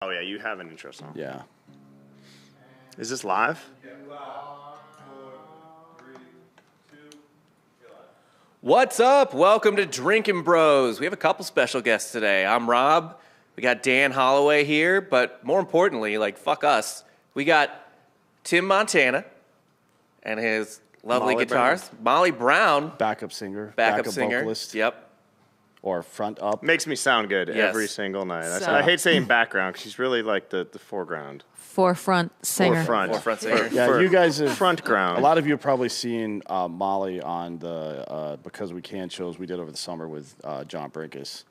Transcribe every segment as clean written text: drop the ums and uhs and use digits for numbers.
Oh, yeah, you have an intro song. Yeah. Is this live? What's up? Welcome to Drinkin' Bros. We have a couple special guests today. I'm Rob. We got Dan Holloway here, but more importantly, fuck us, we got Tim Montana and his lovely guitarist, Molly Brown. Backup singer. Backup singer. Vocalist. Yep. Or front up. Makes me sound good every single night. I hate saying background because she's really like the foreground. Forefront singer. Forefront singer. Yeah, you guys have... Front ground. A lot of you have probably seen Molly on the Because We Can shows we did over the summer with John Brinkus.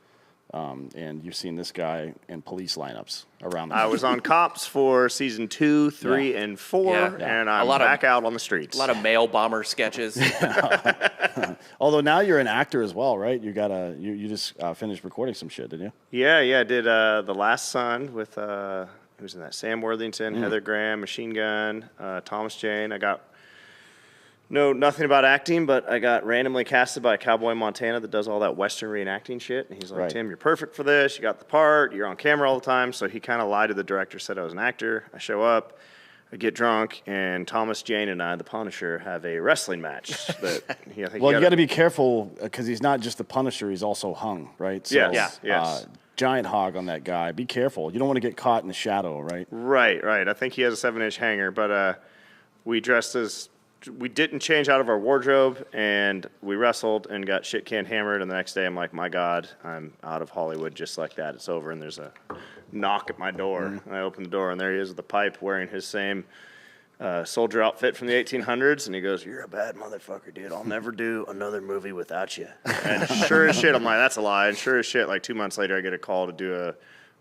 And you've seen this guy in police lineups around the I was on Cops for season 2, 3, and 4, and I'm back out on the streets. A lot of mail bomber sketches. Although now you're an actor as well, right? You just finished recording some shit, didn't you? Yeah, I did The Last Son with, who was in that? Sam Worthington, Heather Graham, Machine Gun, Thomas Jane. I got nothing about acting, but I got randomly casted by Cowboy Montana that does all that Western reenacting shit. And he's like, Tim, you're perfect for this. You got the part. You're on camera all the time. So he kind of lied to the director, said I was an actor. I show up, I get drunk, and Thomas Jane and I, the Punisher, have a wrestling match. You got to be careful because he's not just the Punisher. He's also hung, right? So, yes. Giant hog on that guy. Be careful. You don't want to get caught in the shadow, right? Right. I think he has a 7-inch hanger, but we dressed as... We didn't change out of our wardrobe, and we wrestled and got shit can hammered, and the next day I'm like, my God, I'm out of Hollywood just like that. It's over, and there's a knock at my door. And I open the door, and there he is with the pipe wearing his same soldier outfit from the 1800s, and he goes, you're a bad motherfucker, dude. I'll never do another movie without you. And sure as shit, I'm like, that's a lie. And sure as shit, like 2 months later, I get a call to do a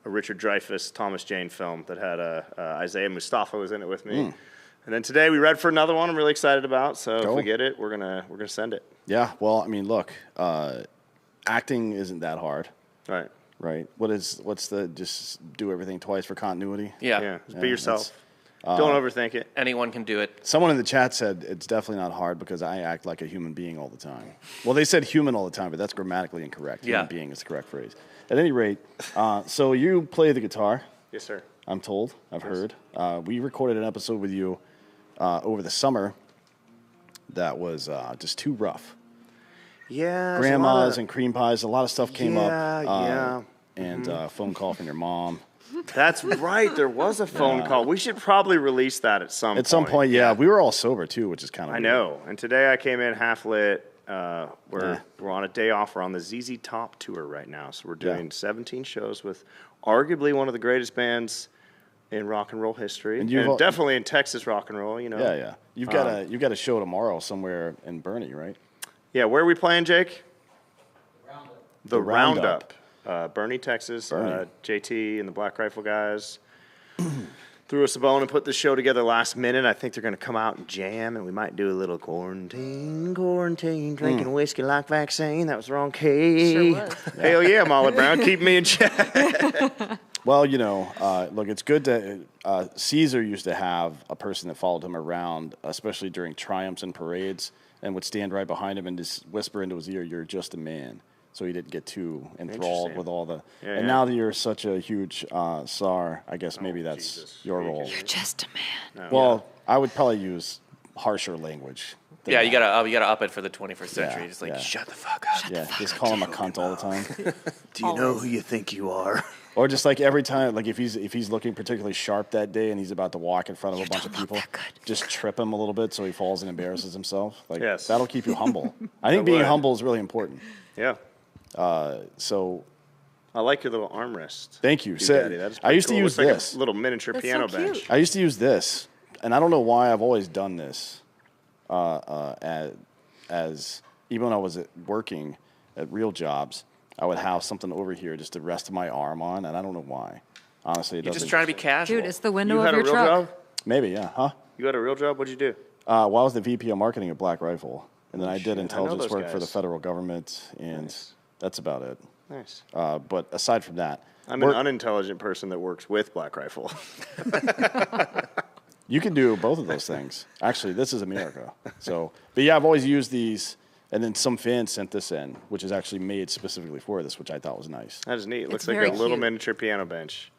Richard Dreyfuss, Thomas Jane film that had Isaiah Mustafa was in it with me. And then today we read for another one I'm really excited about. So if we get it, we're gonna send it. Yeah. Well, I mean, look, acting isn't that hard. Right. What's the just do everything twice for continuity? Yeah. Just be yourself. Don't overthink it. Anyone can do it. Someone in the chat said it's definitely not hard because I act like a human being all the time. Well, they said human all the time, but that's grammatically incorrect. Human being is the correct phrase. At any rate, so you play the guitar. Yes, sir. I'm told. I've heard. We recorded an episode with you over the summer that was just too rough. Yeah. Grandmas and cream pies, a lot of stuff came up. And a phone call from your mom. That's right. There was a phone call. We should probably release that at some point. At some point, yeah. We were all sober, too, which is kind of weird. I know. And today I came in half lit. We're on a day off. We're on the ZZ Top Tour right now. So we're doing 17 shows with arguably one of the greatest bands in rock and roll history, and definitely in Texas rock and roll, you know. Yeah. You've got a show tomorrow somewhere in Bernie, right? Yeah. Where are we playing, Jake? The Roundup. Bernie, Texas. JT and the Black Rifle guys threw us a bone and put this show together last minute. I think they're going to come out and jam, and we might do a little quarantine, drinking whiskey like vaccine. That was the wrong key. Sure was. Hell yeah, Molly Brown, keep me in check. Well, look, it's good to Caesar used to have a person that followed him around, especially during triumphs and parades, and would stand right behind him and just whisper into his ear, "You're just a man," so he didn't get too enthralled with all the. Now that you're such a huge star, I guess maybe that's your role. You're just a man. Well, I would probably use harsher language. Yeah, you gotta up it for the 21st century. Just shut the fuck up. Just call him a cunt all the time. Do you know who you think you are? Or just like every time, like if he's looking particularly sharp that day and he's about to walk in front of a bunch of people, just trip him a little bit so he falls and embarrasses himself. That'll keep you humble. I think being humble is really important. Yeah. So. I like your little armrest. Thank you. I used to use this. Like a little miniature piano bench. I used to use this, and I don't know why I've always done this. As even when I was working at real jobs, I would have something over here just to rest my arm on, and I don't know why. Honestly, You're just trying to be casual. Dude, it's the window of your truck. Job? Maybe, yeah. Huh? You had a real job? What'd you do? Well, I was the VP of marketing at Black Rifle, and then I did intelligence work for the federal government, and that's about it. Nice. But aside from that, I'm an unintelligent person that works with Black Rifle. You can do both of those things. Actually, this is America. So, but yeah, I've always used these. And then some fans sent this in, which is actually made specifically for this, which I thought was nice. That is neat. It looks like very a little cute. miniature piano bench.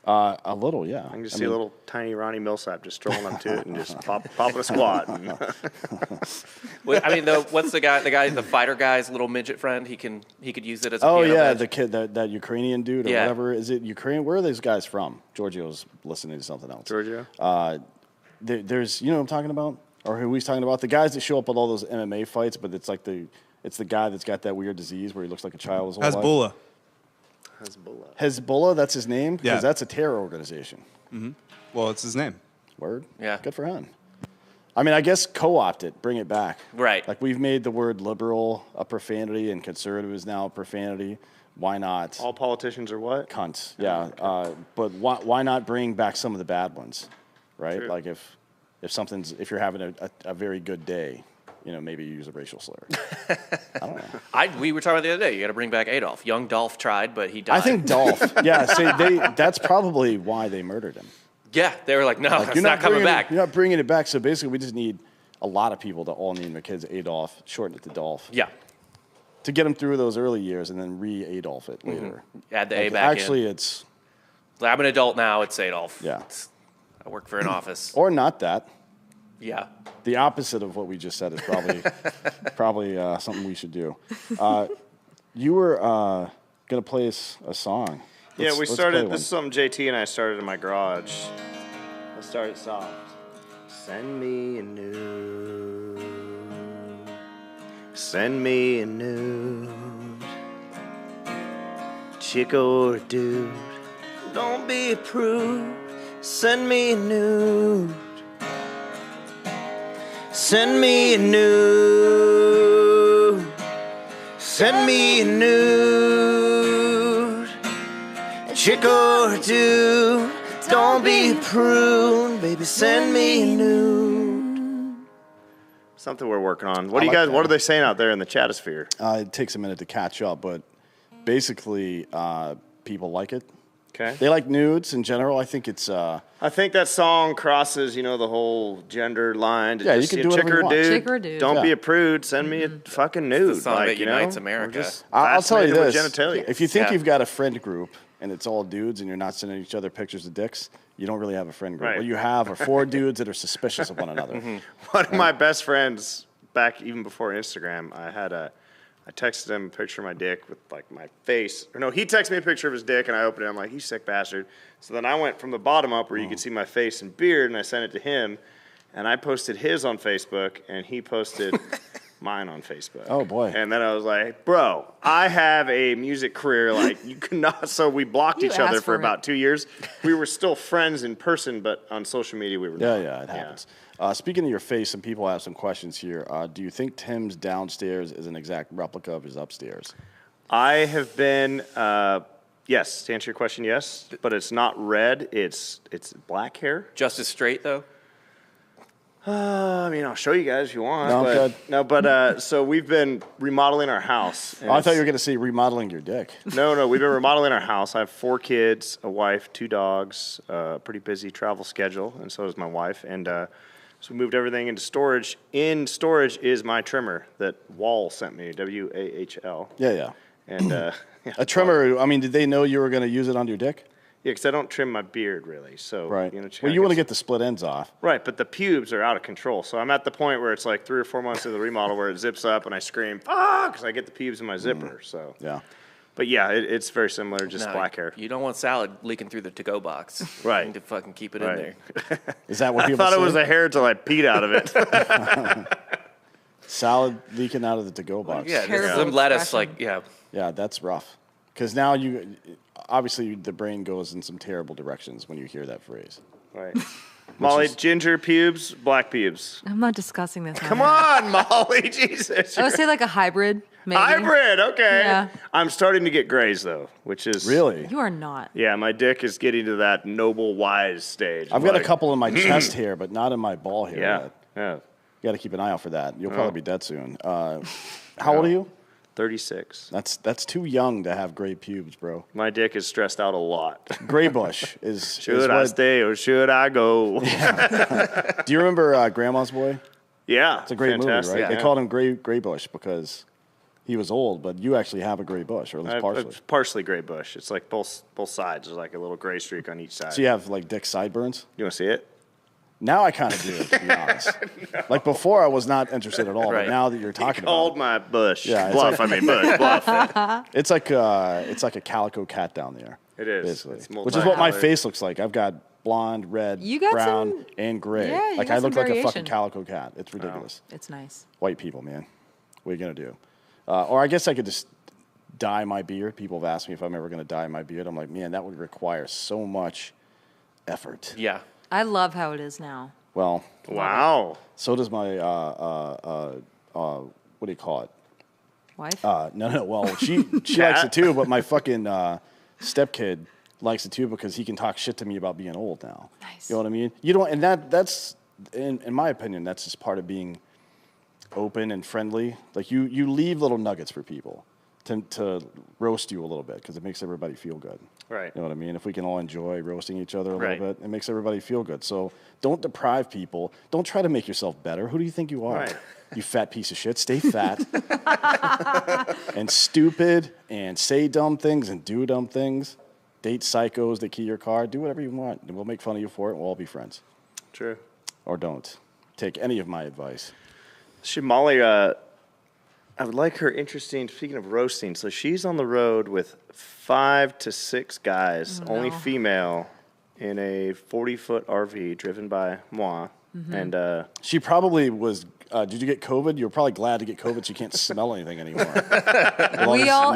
A little, yeah. I can just see a little tiny Ronnie Millsap just strolling up to it and just popping a squat. And I mean, what's the fighter guy's little midget friend? He could use it as a Oh piano yeah, bench. the kid, that Ukrainian dude or Yeah. whatever. Is it Ukraine? Where are those guys from? Giorgio's listening to something else. Giorgio? There's, you know what I'm talking about, or who he's talking about? The guys that show up at all those MMA fights, but it's like it's the guy that's got that weird disease where he looks like a child his whole life. Hezbollah, that's his name? Because that's a terror organization. Mm-hmm. Well, it's his name. Word? Yeah. Good for him. I mean, I guess co-opt it, bring it back. Right. Like we've made the word liberal a profanity and conservative is now a profanity. Why not? All politicians are what? Cunts. Yeah. But why not bring back some of the bad ones, right? True. Like if you're having a very good day, maybe use a racial slur. I don't know. We were talking about the other day. You got to bring back Adolf. Young Dolph tried, but he died. I think Dolph. Yeah. See, that's probably why they murdered him. Yeah, they were like, no, Like, it's not coming back. You're not bringing it back. So basically, we just need a lot of people to all name their kids Adolf, shorten it to Dolph. Yeah. To get them through those early years and then re-Adolf it later. Add the A back actually, in. it's... I'm an adult now. It's Adolf. Yeah. I work for an office. Or not that. Yeah. The opposite of what we just said is probably something we should do. You were going to play us a song. Let's started. This is something JT and I started in my garage. Let's start it soft. Send me a nude. Send me a nude. Chick or dude. Don't be a prude. Send me a nude. Send me a nude. Send me a nude. Chick or dude. Don't be a prude. Baby, send me a nude. Something we're working on. What do you guys? What are they saying out there in the chatosphere? It takes a minute to catch up, but basically, people like it. Okay. They like nudes in general. I think it's. I think that song crosses, the whole gender line. To Yeah, just you see can a do chick whatever or you want. dude. Chick or dude. Don't be Yeah. a prude. Send me a fucking nude. the song that unites America. we're just I'll tell you fascinated this: with genitalia. if you think Yeah. you've got a friend group and it's all dudes and you're not sending each other pictures of dicks, you don't really have a friend group. Right. What you have are 4 dudes that are suspicious of one another. One of my best friends, back even before Instagram, I texted him a picture of my dick with like my face. Or no, he texted me a picture of his dick and I opened it. I'm like, you sick bastard. So then I went from the bottom up where you could see my face and beard and I sent it to him. And I posted his on Facebook and he posted mine on Facebook. Oh, boy. And then I was like, bro, I have a music career. Like, you cannot. So we blocked You each other asked for for about it. 2 years. We were still friends in person, but on social media we were not. Yeah, it happens. Speaking of your face, some people have some questions here. Do you think Tim's downstairs is an exact replica of his upstairs? I have been, yes, to answer your question, yes, but it's not red, it's black hair. Just as straight, though? I mean, I'll show you guys if you want. No, I'm good. No, but so we've been remodeling our house. and I thought you were it's- going to say remodeling your dick. No, we've been remodeling our house. I have 4 kids, a wife, 2 dogs, a pretty busy travel schedule, and so does my wife. And so we moved everything into storage. In storage is my trimmer that Wall sent me, WAHL. Yeah. And yeah, A trimmer, I mean, did they know you were going to use it on your dick? Yeah, because I don't trim my beard really. So Right. just Well, kinda you want to gets- get the split ends off. Right, but the pubes are out of control. So I'm at the point where it's like 3 or 4 months of the remodel where it zips up and I scream, fuck, because I get the pubes in my zipper. So, Yeah. but yeah, it's very similar, just No, black hair. You don't want salad leaking through the to-go box. Right. You need to fucking keep it Right. in there. Is that what I people thought it say? was a hair until I peed out of it. Salad leaking out of the to-go box. Yeah, Terrible some lettuce, expression. like, yeah. Yeah, that's rough. Because now obviously the brain goes in some terrible directions when you hear that phrase. Right. Molly, ginger pubes, black pubes. I'm not discussing this. Come on, Molly, Jesus. I would say like a hybrid, maybe. Hybrid, okay. Yeah. I'm starting to get grays though, which is Really? You are not. Yeah, my dick is getting to that noble wise stage. I've got a Like, couple in my chest hair, but not in my ball hair Yeah, yet. yeah. You got to keep an eye out for that. You'll probably be dead soon. How old are you? 36. That's too young to have gray pubes, bro. My dick is stressed out a lot. Gray bush is. Should I stay or should I go? Do you remember Grandma's Boy? Yeah, It's a great movie, right? fantastic, They yeah. called him Gray Bush because he was old, but you actually have a gray bush, or at least partially. It's partially gray bush. It's like both sides. There's like a little gray streak on each side. So you have like dick sideburns? You want to see it? Now I kind of do, to be honest. No. Like before, I was not interested at all, Right. but now that you're talking about Called my bush. Yeah, Bluff, I mean bush. Bluff. it's like a calico cat down there. It is. Basically. It's Which is what my multicolored. face looks like. I've got blonde, red, You got brown, some- and gray. Yeah, you like got I look some like a fucking variation. calico cat. It's ridiculous. It's nice. White people, man. What are you gonna do? Or I guess I could just dye my beard. People have asked me if I'm ever gonna dye my beard. I'm like, man, that would require so much effort. Yeah. I love how it is now. Well, Wow. so does my what do you call it? Wife? No. Well, she likes it too, but my fucking stepkid likes it too because he can talk shit to me about being old now. Nice. You know what I mean? You don't, and that's in my opinion, that's just part of being open and friendly. Like you leave little nuggets for people to roast you a little bit because it makes everybody feel good. Right. You know what I mean? If we can all enjoy roasting each other a Right. little bit, it makes everybody feel good. So don't deprive people. Don't try to make yourself better. Who do you think you are? Right. You fat piece of shit. Stay fat and stupid and say dumb things and do dumb things. Date psychos that key your car. Do whatever you want. And we'll make fun of you for it and we'll all be friends. True. Or don't. Take any of my advice. Molly, I would like her interesting, speaking of roasting, so she's on the road with 5 to 6 guys, Oh, only no. female, in a 40-foot RV driven by moi. Mm-hmm. And She probably was. Did you get COVID? You were probably glad to get COVID so you can't smell anything anymore.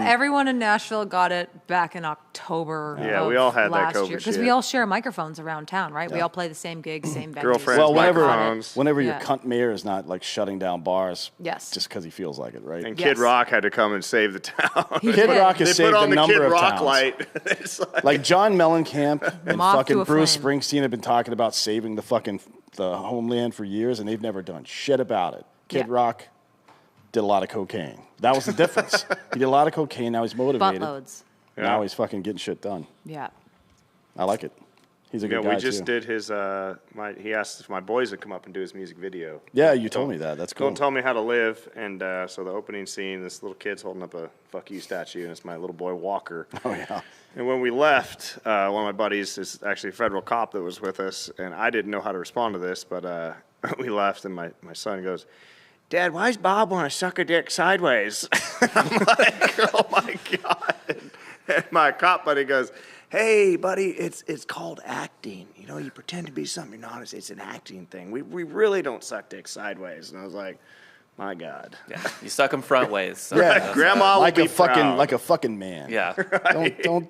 Everyone in Nashville got it back in October. Yeah, of we all had that last COVID year because shit. we all share microphones around town, right? We Yeah. all play the same gigs, same venues. Girlfriends, Well, microphones. whenever your Yeah. cunt mayor is not like shutting down bars, Yes. just because he feels like it, right? and Yes. Kid Rock had to come and save the town. He Kid did. Rock They has put saved on a the number Kid of Rock towns. light. It's like, Like John Mellencamp and Moth fucking to a Bruce flame. Springsteen have been talking about saving the homeland for years, and they've never done shit about it. Kid Yeah. Rock did a lot of cocaine. That was the difference. He did a lot of cocaine. Now he's motivated. Buttloads. Now Yeah. he's fucking getting shit done. Yeah. I like it. He's a yeah, good guy we just too. did his. He asked if my boys would come up and do his music video. Yeah, you told me that. That's cool. Don't tell me how to live. And so the opening scene, this little kid's holding up a "fuck you" statue, and it's my little boy Walker. Oh yeah. And when we left, one of my buddies is actually a federal cop that was with us, and I didn't know how to respond to this, but we left, and my son goes, "Dad, why does Bob want to suck a dick sideways?" I'm like, "Oh my god!" And my cop buddy goes, "Hey, buddy, it's called acting. You know, you pretend to be something you're not. It's an acting thing. We really don't suck dick sideways." And I was like, "My God." Yeah. You suck them front ways. So Yeah. that's- Grandma will like be a fucking proud. like a fucking man. Yeah.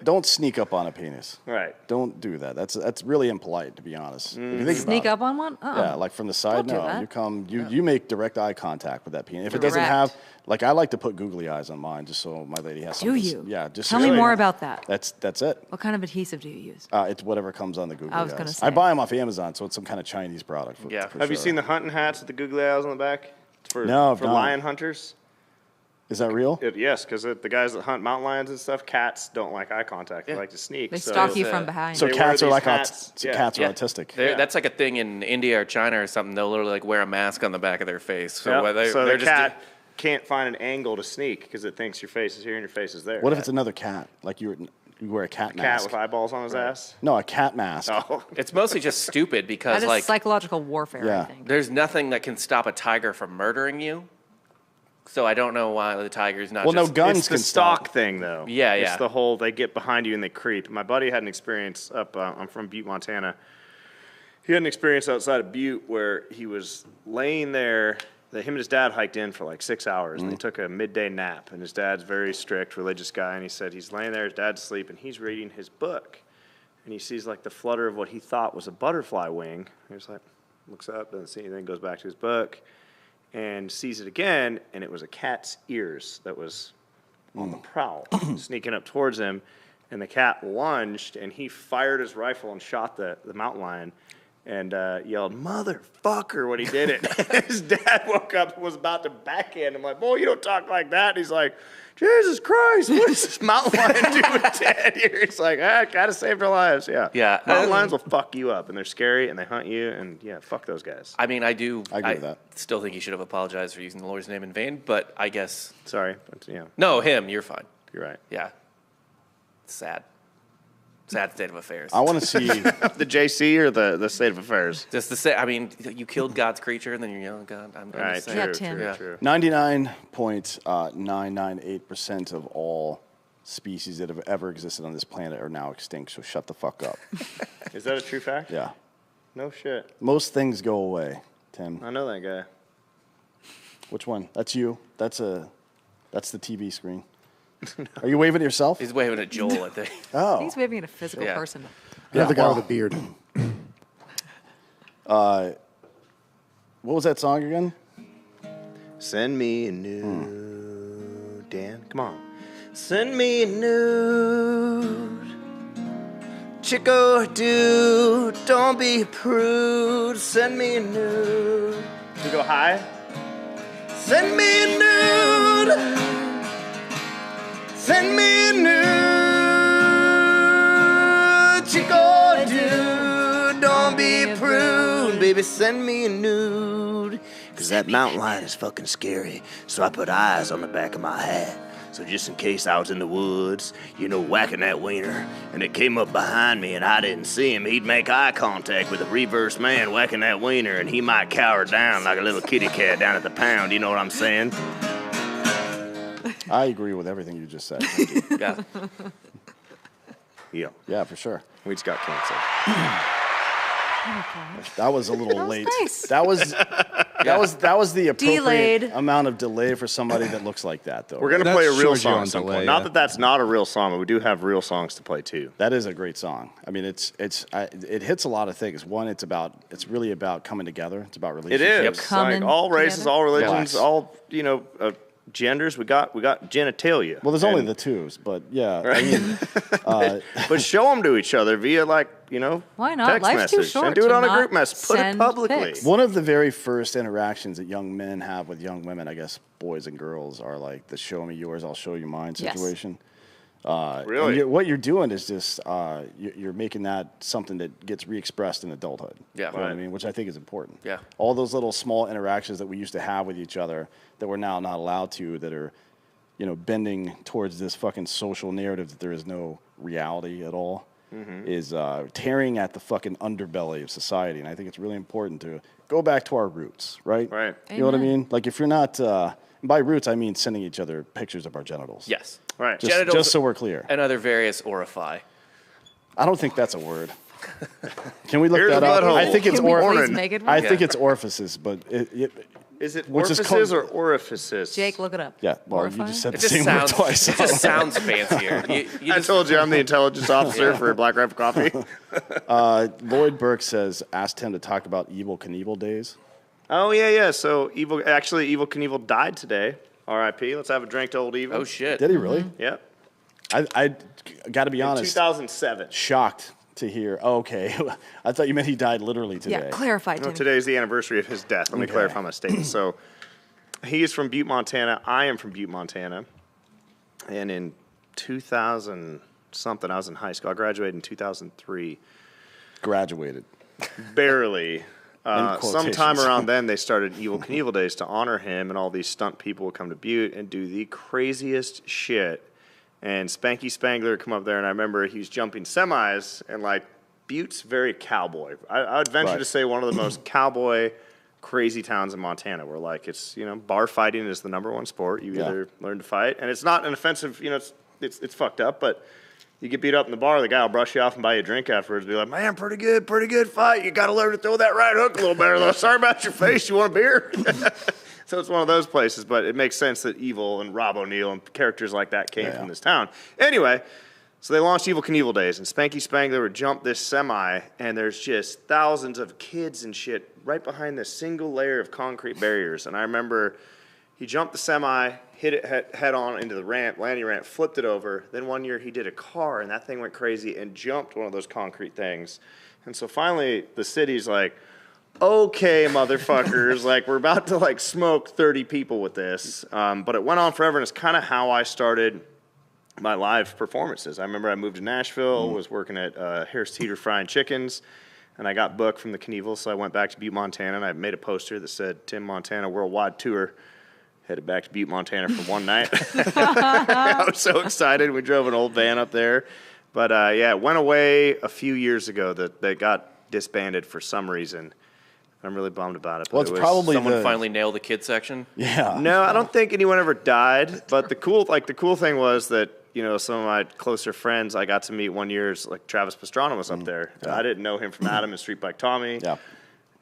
Don't sneak up on a penis. Right. Don't do that. That's really impolite, to be honest. If you think Sneak about up on one? it. Yeah, like from the side. Don't do No, that. you come. You make direct eye contact with that penis. If it doesn't Direct. have, like, I like to put googly eyes on mine, just so my lady has. Do something. you? Yeah. Just Tell so me you more know. about that. That's it. What kind of adhesive do you use? It's whatever comes on the googly I was eyes. gonna I say. buy them off Amazon, so it's some kind of Chinese product. Yeah. For Have you sure. seen the hunting hats with the googly eyes on the back? It's for No, I've for not. lion hunters. Is that real? Yes, because the guys that hunt mountain lions and stuff, cats don't like eye contact. They like to sneak. They so stalk you uh, from behind. So They cats wear are these like hats. Yeah. cats are Yeah. autistic. They're- Yeah. That's like a thing in India or China or something. They'll literally like wear a mask on the back of their face. So Yep. whether So they're the just cat can't find an angle to sneak because it thinks your face is here and your face is there. What if it's another cat? Like you wear a cat cat mask? with eyeballs on his ass? No, a cat mask. Oh, it's mostly just stupid that because is like psychological warfare, Yeah. I think. there's nothing that can stop a tiger from murdering you. So I don't know why the tiger's not Well, no just guns it's the can stalk stop. thing, though. Yeah, It's yeah. the whole they get behind you and they creep. My buddy had an experience up. I'm from Butte, Montana. He had an experience outside of Butte where he was laying there. Him and his dad hiked in for like 6 hours, and they took a midday nap. And his dad's a very strict, religious guy, and he said he's laying there, his dad's asleep, and he's reading his book. And he sees like the flutter of what he thought was a butterfly wing. He was like, looks up, doesn't see anything, goes back to his book, and sees it again, and it was a cat's ears that was on the prowl, sneaking up towards him. And the cat lunged, and he fired his rifle and shot the mountain lion. and yelled, "Motherfucker," when he did it. His dad woke up and was about to backhand him. Like, boy, you don't talk like that. And he's like, Jesus Christ, what does this mountain lion do with Dad here? It's like, gotta save their lives. Yeah. Yeah. Mountain lions will fuck you up, and they're scary, and they hunt you, and yeah, fuck those guys. I mean, I agree with that. Still think he should have apologized for using the Lord's name in vain, but I guess. Sorry, but yeah, No, him, you're fine. you're right. Yeah. It's sad. Sad state of affairs. I want to see. The JC or the state of affairs? Just to say, I mean, you killed God's creature, and then you're yelling, God, I'm going to Right, say. Yeah, true, Tim. true, Yeah. true. 99.998% of all species that have ever existed on this planet are now extinct, so shut the fuck up. Is that a true fact? Yeah. No shit. Most things go away, Tim. I know that guy. Which one? That's you. That's the TV screen. Are you waving at yourself? He's waving at Joel, I think. Oh. He's waving at a physical Yeah. person. Yeah, the guy well, with a beard. What was that song again? Send me a nude. Dan, come on. Send me a nude. Chico, dude, don't be a prude. Send me a nude. We go high. Send me a nude. Send me a nude. Chico, dude, don't be a prude. Baby, send me a nude. Cause that mountain lion is fucking scary. So I put eyes on the back of my hat. So just in case I was in the woods, whacking that wiener, and it came up behind me and I didn't see him, he'd make eye contact with a reverse man whacking that wiener, and he might cower down like a little kitty cat down at the pound. You know what I'm saying? I agree with everything you just said. Yeah. Yeah. Yeah, for sure. We just got canceled. That was a little That was late. nice. That was the appropriate Delayed. amount of delay for somebody that looks like that, though. We're going to That play a real shows you song on at some delay, point. yeah. Not that that's not a real song, but we do have real songs to play too. That is a great song. I mean, it hits a lot of things. One, it's really about coming together. It's about It relationships. is. Coming Like all races, together. all religions, Yeah. all, genders. We got genitalia. Well, there's only And- the twos, but yeah. I mean, But show them to each other via Why not? text Life's too message. short And do it to on a not group message. Put it send publicly. pics. one of the very first interactions that young men have with young women, I guess boys and girls, are like the "show me yours, I'll show you mine" Yes. situation. Really? And what you're doing is just you're making that something that gets re-expressed in adulthood. Yeah. You know what I Right. mean? Which I think is important. Yeah. All those little small interactions that we used to have with each other that we're now not allowed to, that are, bending towards this fucking social narrative that there is no reality at all, is tearing at the fucking underbelly of society. And I think it's really important to go back to our roots, right? Right. You know what I Amen. mean? Like if you're not, by roots, I mean sending each other pictures of our genitals. Yes. Right. Just so we're clear. And other various orify. I don't think that's a word. Can we look Here's that up? butthole. I think it's Can we please Ornan. make it I work? think it's orifices, but Is it Which is orifices called- or orifices? Jake, look it up. yeah. Well, you Horrifying? just said It the just same sounds. word twice. It just sounds fancier. You I just, told you I'm the intelligence officer for Black Rifle Coffee. Lloyd Burke says, asked him to talk about Evel Knievel days. Oh, yeah. So Evel Knievel died today. R.I.P. Let's have a drink to old Evel. oh shit. Did he really? Yep. I got to be In honest. 2007. Shocked to hear. Oh, okay, I thought you meant he died literally today. Yeah, clarify, No, Tim. today's the anniversary of his death. Let me Okay. clarify my statement. So he is from Butte, Montana. I am from Butte, Montana. And in 2000 something, I was in high school. I graduated in 2003. Graduated. Barely. quotations. Sometime around then, they started Evel Knievel Days to honor him, and all these stunt people would come to Butte and do the craziest shit. And Spanky Spangler would come up there, and I remember he was jumping semis, and Butte's very cowboy. I would venture Right. to say one of the most cowboy, crazy towns in Montana, where it's bar fighting is the number one sport. You Yeah. either learn to fight, and it's not an offensive. It's fucked up, but. You get beat up in the bar, the guy will brush you off and buy you a drink afterwards. Be like, man, pretty good fight. You got to learn to throw that right hook a little better, though. Sorry about your face. You want a beer? So it's one of those places, but it makes sense that Evel and Rob O'Neill and characters like that came from this town. Anyway, so they launched Evel Knievel Days, and Spanky Spangler would jump this semi, and there's just thousands of kids and shit right behind this single layer of concrete barriers. And I remember he jumped the semi, hit it head on into the landing ramp, flipped it over. Then one year he did a car, and that thing went crazy and jumped one of those concrete things. And so finally, the city's like, okay, motherfuckers, like we're about to like smoke 30 people with this. But it went on forever, and it's kind of how I started my live performances. I remember I moved to Nashville, was working at Harris Teeter Frying Chickens, and I got booked from the Knievel, so I went back to Butte, Montana, and I made a poster that said Tim Montana Worldwide Tour. Headed back to Butte, Montana for one night. I was so excited. We drove an old van up there. But yeah, it went away a few years ago that they got disbanded for some reason. I'm really bummed about it. Well, it's probably Someone finally nailed the kid section. Yeah. No, I don't think anyone ever died. But the cool thing was that, you know, some of my closer friends I got to meet one year, like Travis Pastrana was up there. Yeah. I didn't know him from Adam and Street Bike Tommy. Yeah.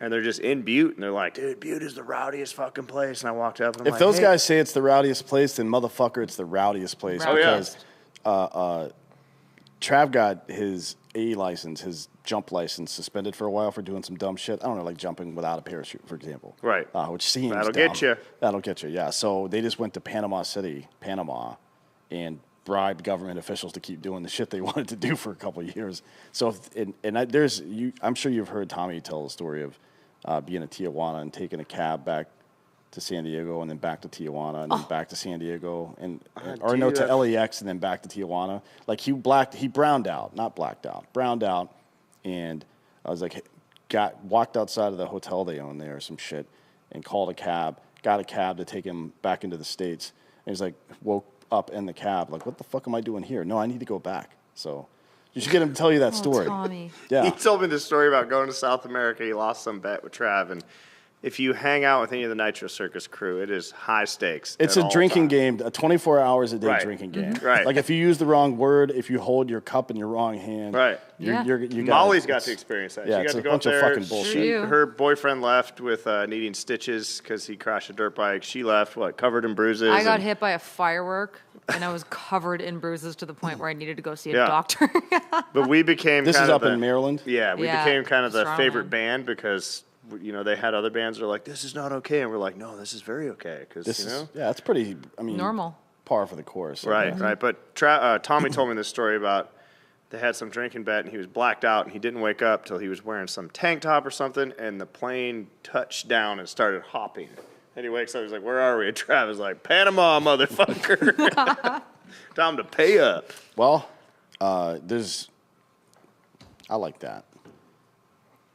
And they're just in Butte, and they're like, dude, Butte is the rowdiest fucking place. And I walked up, and I'm If like, those hey. guys say it's the rowdiest place, then motherfucker, it's the rowdiest place. Oh, yeah. Because Trav got his A license, his jump license, suspended for a while for doing some dumb shit. I don't know, like jumping without a parachute, for example. Right. Which seems That'll dumb. get you. That'll get you, yeah. So they just went to Panama City, Panama, and bribed government officials to keep doing the shit they wanted to do for a couple of years. So, I'm sure you've heard Tommy tell the story of being in Tijuana and taking a cab back to San Diego and then back to Tijuana and then back to San Diego to LAX and then back to Tijuana. Like he browned out, not blacked out, browned out. And I was like, walked outside of the hotel they own there or some shit and called a cab, got a cab to take him back into the States. And he's like, woke up in the cab, like, what the fuck am I doing here? No, I need to go back. So you should get him to tell you that story. Tommy. Yeah. He told me this story about going to South America. He lost some bet with Trav, and if you hang out with any of the Nitro Circus crew, it is high stakes. It's a drinking game, a 24 hours a day Right. drinking game. Right. Like if you use the wrong word, if you hold your cup in your wrong hand, Right. Molly's got to experience that. Yeah, she it's got a to go bunch up of there. fucking bullshit. Sure you. Her boyfriend left with needing stitches because he crashed a dirt bike. She left, covered in bruises. I got and- hit by a firework, and I was covered in bruises to the point where I needed to go see a Yeah. doctor. But we became This kind is of up in Maryland? Yeah, we Yeah, became kind of the strong favorite one. band because, you know, they had other bands that were like, this is not okay. And we're like, no, this is very okay. Because, This you know. is, yeah, it's pretty, I mean, Normal. par for the course. Right, right. But Tommy told me this story about they had some drinking bet, and he was blacked out, and he didn't wake up till he was wearing some tank top or something, and the plane touched down and started hopping. And he wakes up, he's like, where are we? And Travis like, Panama, motherfucker. Time to pay up. Well, I like that.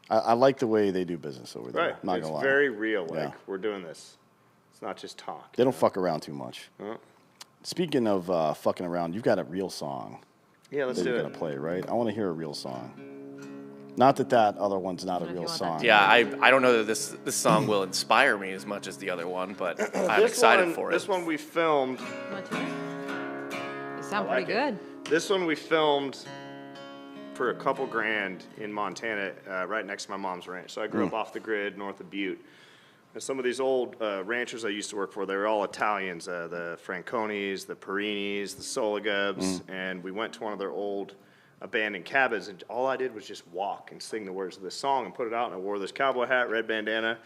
I like the way they do business over there. Right. Not It's gonna lie. very real. Like, Yeah. we're doing this. It's not just talk. They don't fuck around too much. Uh, Speaking of fucking around, you've got a real song Yeah, let's that do you're it. going to play, right? I want to hear a real song. Not that other one's not a If you real want that song. to- Yeah, I don't know that this song will inspire me as much as the other one, but I'm excited for it. This one we filmed. Want to? You sound I like pretty good. This one we filmed for a couple grand in Montana, right next to my mom's ranch. So I grew up off the grid north of Butte. And some of these old ranchers I used to work for, they were all Italians, the Franconis, the Perinis, the Soligubs, and we went to one of their old abandoned cabins, and all I did was just walk and sing the words of this song and put it out, and I wore this cowboy hat, red bandana,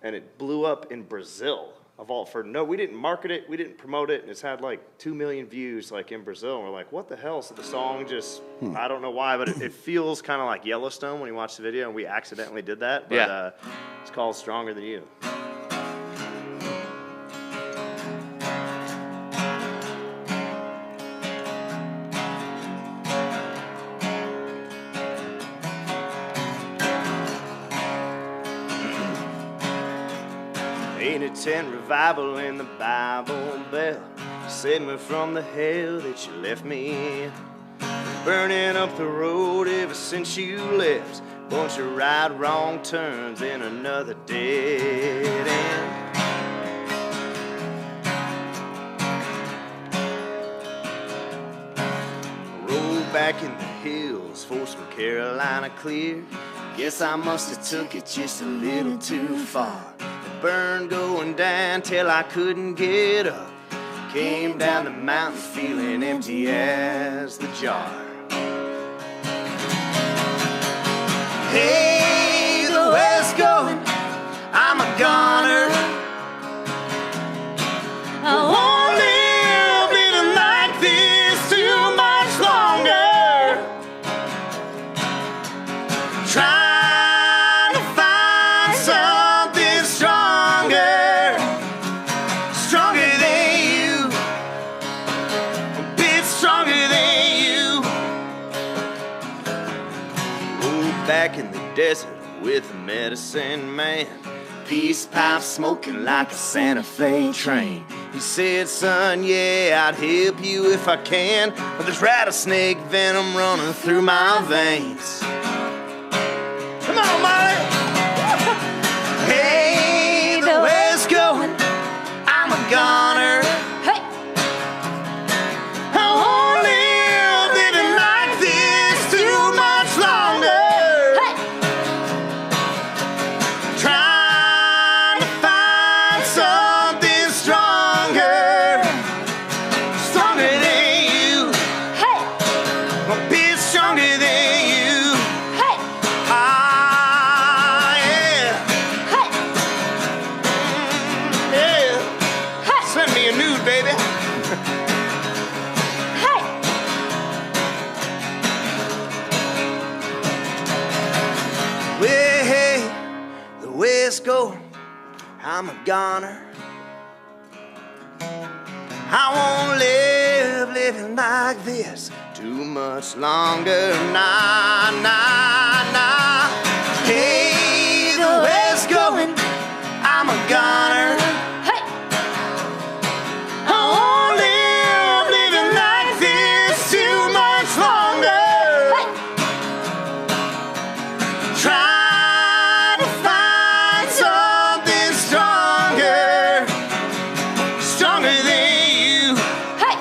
and it blew up in Brazil. We didn't market it, we didn't promote it, and it's had like 2 million views like in Brazil, and we're like, what the hell? So the song just, I don't know why, but it feels kind of like Yellowstone when you watch the video, and we accidentally did that, but Yeah. it's called Stronger Than You. Ain't a tent revival in the Bible Belt. Saved me from the hell that you left me in. Burning up the road ever since you left. Bunch of right wrong turns in another dead end. Rolled back in the hills for some Carolina clear. Guess I must have took it just a little too far. Burned going down till I couldn't get up. Came down the mountain feeling empty as the jar. Hey, the West going, I'm a goner. I won't live living like this too much longer. desert with a medicine man. Peace pipe smoking like a Santa Fe train. He said, son, yeah, I'd help you if I can, but there's rattlesnake venom running through my veins. Come on, Molly. Hey, the West going, I'm a goner. Hey. I won't live living like this too much longer. Hey. Trying to find something stronger, stronger than you, Hey. a bit stronger than you. Hey. Ah, yeah, Hey. yeah. Hey. Send me a nude, baby. Hey. Well, hey, the West go, I'm a goner. I won't live living like this too much longer. Nah, nah, nah. Hey, the West going, I'm a goner. Hey. I won't live living like this too much longer. Hey. Try to find something stronger, stronger than you, Hey.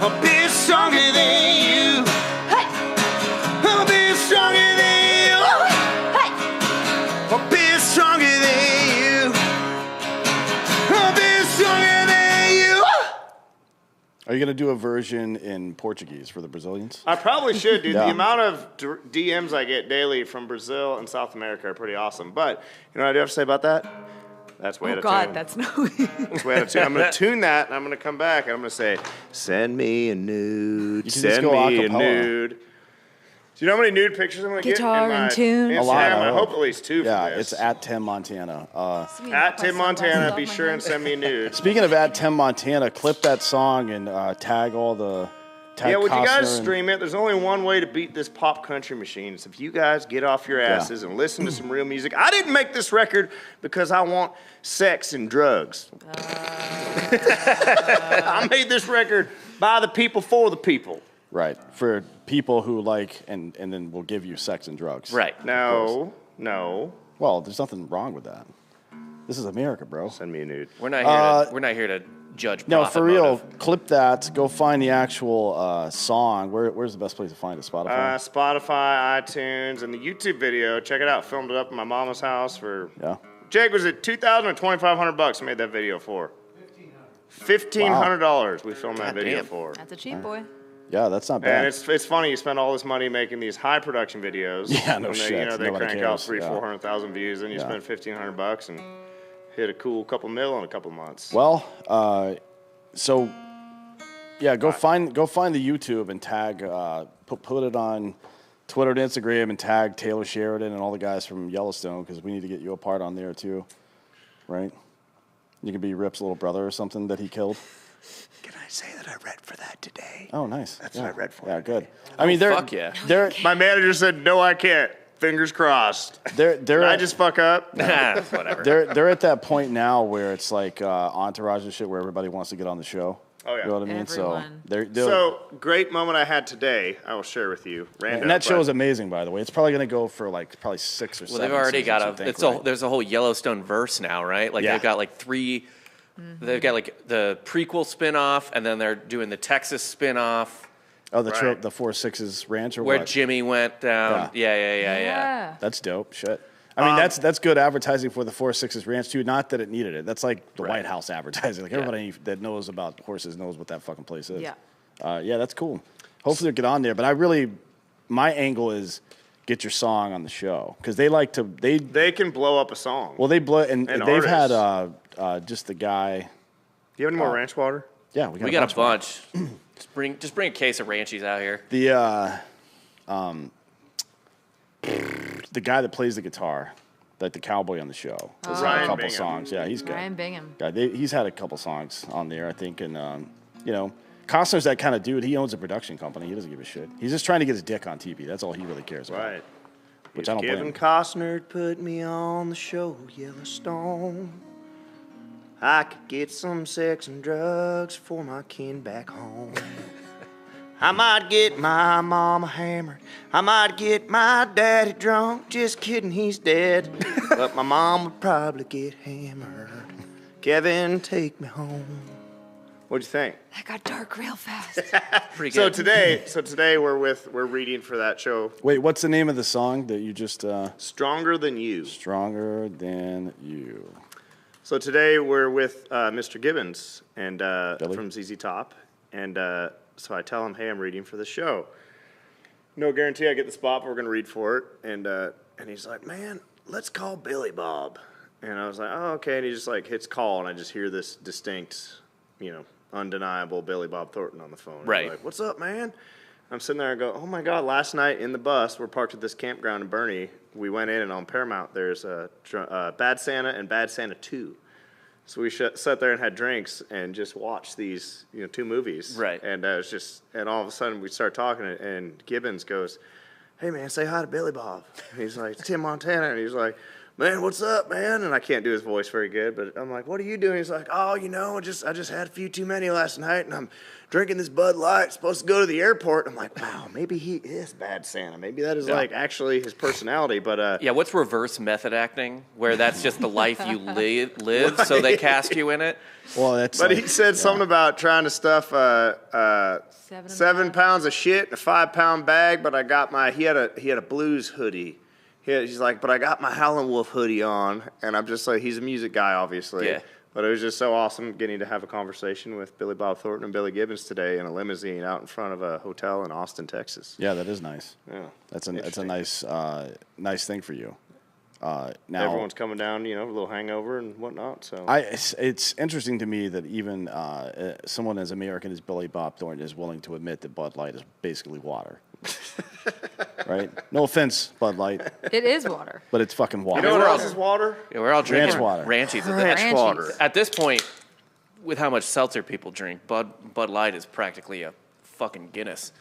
a bit stronger than you, Hey. a bit stronger than you, Hey. a bit stronger than you, a bit stronger than you. Are you gonna do a version in Portuguese for the Brazilians? I probably should, dude. Yeah. The amount of DMs I get daily from Brazil and South America are pretty awesome. But you know what I do have to say about that? That's way out Oh of God, tune. that's no. That's way out of tune. I'm going to tune that, and I'm going to come back, and I'm going to say, send me a nude. You can just Send go me a acapella. nude. Do you know how many nude pictures I'm going to get? Guitar in my and tune. Instagram? A lot, I I hope hope. at least 2 Yeah, for this. it's at Tim Montana. At Tim Montana. Be sure and send me a nude. Speaking of at Tim Montana, clip that song and tag all the. Tag Yeah, would you Costner guys and- stream it? There's only one way to beat this pop country machine. It's if you guys get off your asses and listen to some real music. I didn't make this record because I want sex and drugs. I made this record by the people for the people. Right, for people who like and then will give you sex and drugs. Right. No. Well, there's nothing wrong with that. This is America, bro. Send me a nude. We're not here to judge. No, profit for real. motive. Clip that. Go find the actual song. Where's the best place to find it? Spotify. Spotify, iTunes, and the YouTube video. Check it out. Filmed it up in my mama's house for. Yeah. Jake, was it $2,000 or $2,500 I made that video for? $1,500 we filmed that video damn. for. That's a cheap boy. Yeah, that's not And bad. it's funny you spend all this money making these high production videos. Yeah, no and they, shit. You know, they Nobody crank out cares. 400,000 views, and you Yeah. spend $1,500 and hit a cool couple mil in a couple months. Well, so yeah, go find the YouTube and tag put it on Twitter and Instagram and tag Taylor Sheridan and all the guys from Yellowstone because we need to get you a part on there too, right? You can be Rip's little brother or something that he killed. Can I say that I read for that today? Oh, nice. That's yeah. what I read for Yeah, today. good. I mean, they're fuck yeah. they're My manager said, no, I can't. Fingers crossed. they're Did I just fuck up? Whatever. they're at that point now where it's like Entourage and shit where everybody wants to get on the show. Oh, yeah. You know what I mean? Everyone. So they're So, great moment I had today, I will share with you. Random, and that show but- is amazing, by the way. It's probably going to go for like probably 6 or 7. Well, they've already seasons, got I think, right? there's a whole Yellowstone verse now, right? Like Yeah. they've got like 3. They've got like the prequel spin-off, and then they're doing the Texas spin-off Oh, the Right. the 4-6's ranch or where what? Jimmy went down. Yeah. That's dope. Shit. I mean, that's good advertising for the 4-6's ranch too. Not that it needed it. That's like the White House advertising. Like everybody that knows about horses knows what that fucking place is. Yeah. Yeah, that's cool. Hopefully they'll get on there. But my angle is get your song on the show because they like to They can blow up a song. well they blow and And they've had artists. just the guy. Do you have any more ranch water? Yeah, We got a more. bunch. Just bring a case of Ranchies out here. The guy that plays the guitar, like the cowboy on the show, has had a Ryan couple Bingham. songs. Yeah, he's good. Ryan Bingham. Yeah, he's had a couple songs on there, I think, and you know, Costner's that kind of dude. He owns a production company. He doesn't give a shit. He's just trying to get his dick on TV. That's all he really cares about. Right. which I don't blame Kevin him. Costner put me on the show Yellowstone. I could get some sex and drugs for my kin back home. I might get my mama hammered. I might get my daddy drunk. Just kidding, he's dead. But my mom would probably get hammered. Kevin, take me home. What'd you think? That got dark real fast. Pretty So good. today we're reading for that show, Wait, what's the name of the song that you just... Stronger Than You. Stronger Than You. So today we're with Mr. Gibbons and Billy? from ZZ Top, and so I tell him, "Hey, I'm reading for the show. No guarantee I get the spot, but we're gonna read for it." And he's like, "Man, let's call Billy Bob." And I was like, "Oh, okay." And he just like hits call, and I just hear this distinct, undeniable Billy Bob Thornton on the phone. Right. He's like, "What's up, man?" I'm sitting there and go, "Oh my God, last night in the bus, we're parked at this campground in Bernie. We went in, and on Paramount, there's Bad Santa and Bad Santa 2. So we sat there and had drinks and just watched these, 2 movies. Right. And and all of a sudden we start talking, and Gibbons goes, "Hey man, say hi to Billy Bob." And he's like, "Tim Montana." And he's like, "Man, what's up, man?" And I can't do his voice very good, but I'm like, "What are you doing?" He's like, "Oh, I just had a few too many last night, and I'm drinking this Bud Light, supposed to go to the airport." I'm like, "Wow, maybe he is Bad Santa. Maybe that is actually his personality." But Yeah, what's reverse method acting, where that's just the life you live, so they cast you in it? Well, that's... But like- he said something about trying to stuff 7 7 pounds of shit in a 5-pound bag. But I got he had a blues hoodie. He's like, "But I got my Howlin' Wolf hoodie on," and I'm just like, he's a music guy, obviously. Yeah. But it was just so awesome getting to have a conversation with Billy Bob Thornton and Billy Gibbons today in a limousine out in front of a hotel in Austin, Texas. Yeah, that is nice. Yeah, That's a Interesting. nice thing for you. Now Everyone's coming down, a little hangover and whatnot. So it's interesting to me that even someone as American as Billy Bob Thornton is willing to admit that Bud Light is basically water. Right? No offense, Bud Light, It is water. but it's fucking water. you know what we're else all- is water? Yeah, we're all drinking water. Ranchies. Ranchies. water. At this point, with how much seltzer people drink, Bud Light is practically a fucking Guinness.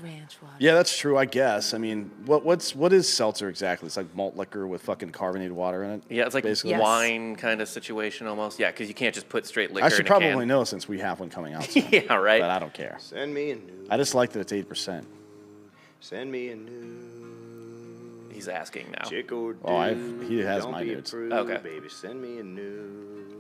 Ranch water. Yeah, that's true. I guess. I mean, what is seltzer exactly? It's like malt liquor with fucking carbonated water in it. Yeah, it's like basically. Yes. wine kind of situation almost. Yeah, because you can't just put straight liquor I in should a probably can. know since we have one coming out soon. Yeah, right. But I don't care. Send me a nude. I just like that it's 8%. Send me a nude. He's asking now. Chick or dude. Oh, he has Don't my be a nudes. prude, Okay. baby, send me a nude.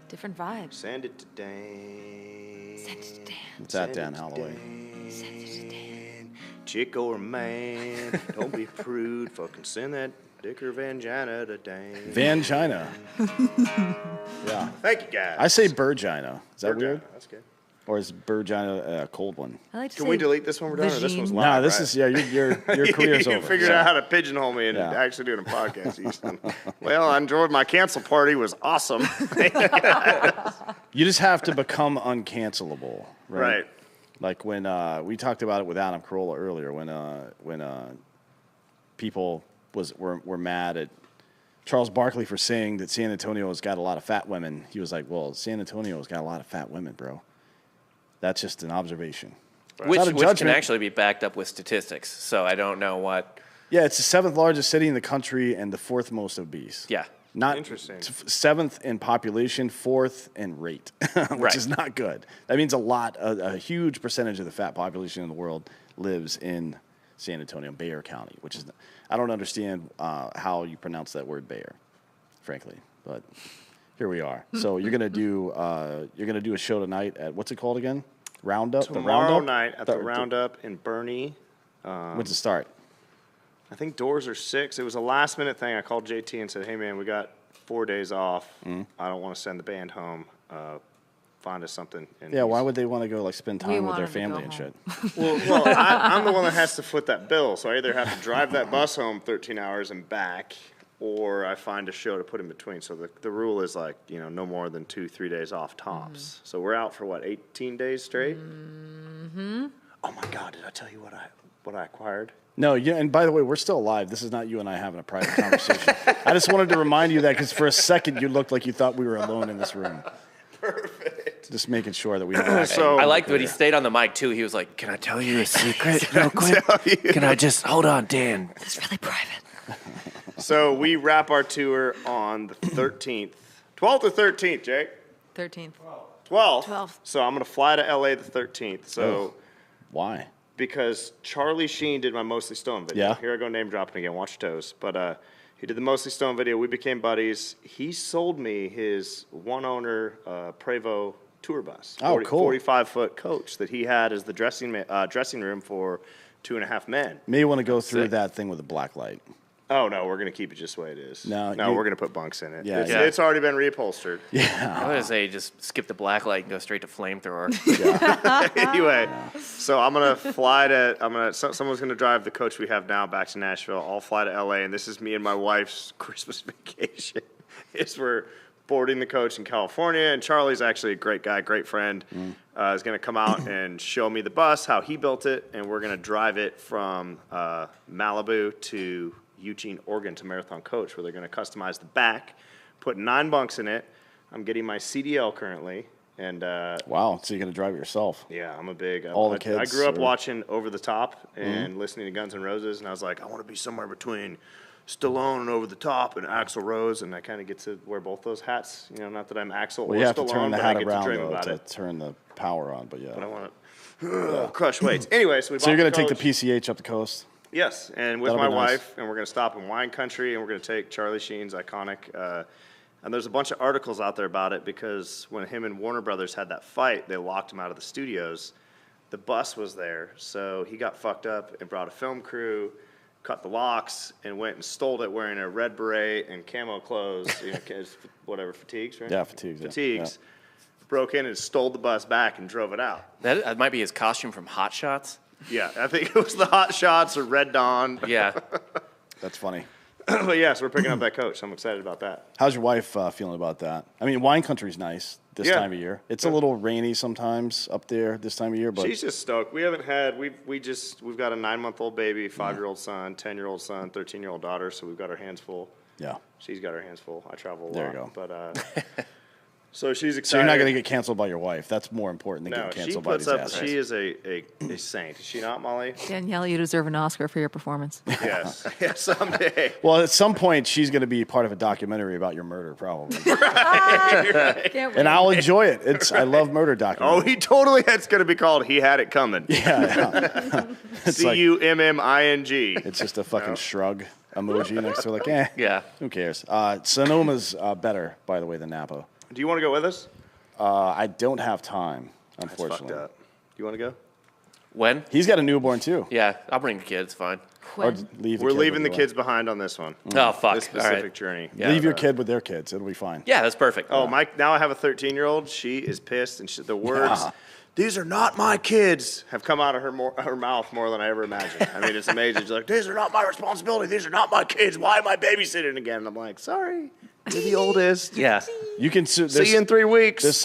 Different vibes. Send it to Dan. Send it to Dan. It's at Send Dan it to Holloway. Dan. Send it to Dan. Chick or man, don't be prude. Fucking send that dick or vangina to Dan. Vangina. Yeah. Thank you, guys. I say Burgina. Is that Vagina, weird? That's good. Or is Burgina a cold one? I like to Can say we delete this one? We're done. Or this vagine. one's No, live. this right? is your career's you over. figured so. out how to pigeonhole me and Yeah. actually doing a podcast, Houston. Well, I enjoyed my cancel party. Was awesome. You just have to become uncancelable, right? Right. Like when we talked about it with Adam Carolla earlier, when people were mad at Charles Barkley for saying that San Antonio's got a lot of fat women. He was like, "Well, San Antonio's got a lot of fat women, bro. That's just an observation." Which Not a can judgment. actually be backed up with statistics. So I don't know what. Yeah, it's the 7th largest city in the country and the 4th most obese. Yeah. Not Interesting. 7th in population, 4th in rate, which Right. is not good. That means a huge percentage of the fat population in the world lives in San Antonio, Bexar County, which is, I don't understand how you pronounce that word Bexar, frankly, but here we are. So you're gonna do a show tonight at, what's it called again? Roundup. Tomorrow Roundup? night at the Roundup in Bernie. When's it start? I think doors are 6. It was a last minute thing. I called JT and said, "Hey man, we got 4 days off. Mm-hmm. I don't want to send the band home. Find us something." And Yeah, why would they want to go spend We time with want their them to family go and shit? Well, I'm the one that has to foot that bill, so I either have to drive that bus home 13 hours and back, or I find a show to put in between. So the rule is like, no more than 2-3 days off tops. So we're out for what, 18 days straight? Mm-hmm. Oh my God, did I tell you what I acquired? No, yeah, and by the way, we're still alive. This is not you and I having a private conversation. I just wanted to remind you that because for a second you looked like you thought we were alone in this room. Perfect. Just making sure that we don't. So- I liked when he stayed on the mic too. He was like, "Can I tell you a secret real quick? Can I just hold on, Dan?" It's really private. So we wrap our tour on the 13th. 12th or 13th, Jake? 13th. 12th. 12th. So I'm going to fly to LA the 13th. So Why? because Charlie Sheen did my Mostly Stone video. Yeah. Here I go name dropping again. Watch your toes. But he did the Mostly Stone video. We became buddies. He sold me his one-owner Prevost tour bus. Oh, cool. 45-foot coach that he had as the dressing room for 2.5 men. May want to go through sick. that thing with the black light. Oh, no, we're going to keep it just the way it is. No, we're you- going to put bunks in it. Yeah, It's, yeah. it's already been reupholstered. I'm gonna say just skip the black light and go straight to flamethrower. Anyway, so I'm going to fly to, someone's going to drive the coach we have now back to Nashville. I'll fly to LA, and this is me and my wife's Christmas vacation. We're boarding the coach in California, and Charlie's actually a great guy, great friend. Is going to come out and show me the bus, how he built it, and we're going to drive it from Malibu to Eugene, Oregon to Marathon Coach, where they're going to customize the back, put 9 bunks in it. I'm getting my CDL currently, and Wow. So you're going to drive it yourself? yeah, I'm a big. All the I kids, grew up or- watching Over the Top and listening to Guns N' Roses, and I was like, I want to be somewhere between Stallone and Over the Top and Axl Rose, and I kind of get to wear both those hats. You know, not that I'm Axl Well, or you have Stallone, to turn the but I hat get around to dream though, about to it. turn the power on. But yeah. But I want to crush weights. Anyway, so we So you're going going to to take the PCH up the coast? Yes, and with That'll my be nice. wife, and we're going to stop in wine country, and we're going to take Charlie Sheen's iconic. And there's a bunch of articles out there about it because when him and Warner Brothers had that fight, they locked him out of the studios. The bus was there, so he got fucked up and brought a film crew, cut the locks, and went and stole it wearing a red beret and camo clothes, whatever, fatigues, right? Yeah, fatigues, yeah. Fatigues. Broke in and stole the bus back and drove it out. That might be his costume from Hot Shots. Yeah, I think it was the Hot Shots or Red Dawn. Yeah. That's funny. But yeah, so we're picking up that coach. I'm excited about that. How's your wife feeling about that? I mean, wine country's nice this Yeah. time of year. It's a little rainy sometimes up there this time of year, but She's just stoked. We haven't had we've got a 9-month-old baby, 5-year-old son, 10-year-old son, 13-year-old daughter. So we've got our hands full. yeah. She's got her hands full. I travel a lot. There you go. But so she's excited. So you're not going to get canceled by your wife. That's more important than No, getting she canceled by puts these up. assholes. She is a saint. Is she not, Molly? Danielle, you deserve an Oscar for your performance. Yes. Yeah, someday. Well, at some point, she's going to be part of a documentary about your murder, probably. Can't wait. And I'll enjoy it. I love murder Oh, documentaries. he totally. It's going to be called "He Had It Coming." Yeah. It's like, CUMMING. it's just a fucking shrug emoji next to her, like, eh. Yeah. Who cares? Sonoma's better, by the way, than Napa. Do you want to go with us? I don't have time, That's unfortunately. fucked up. Do you want to go? When? He's got a newborn, too. Yeah, I'll bring the kids. Fine. Or When? leave the We're kid leaving the with kids behind on this one. Oh fuck. This All specific right. journey. Yeah. Leave your kid with their kids. It'll be fine. Yeah, that's perfect. Oh, Mike! Now I have a 13-year-old. She is pissed, and the words, "These are not my kids," have come out of her mouth more than I ever imagined. I mean, it's amazing. She's like, "These are not my responsibility. These are not my kids. Why am I babysitting again?" And I'm like, "Sorry, you're the oldest. Yeah. You can sue. See you in 3 weeks." There's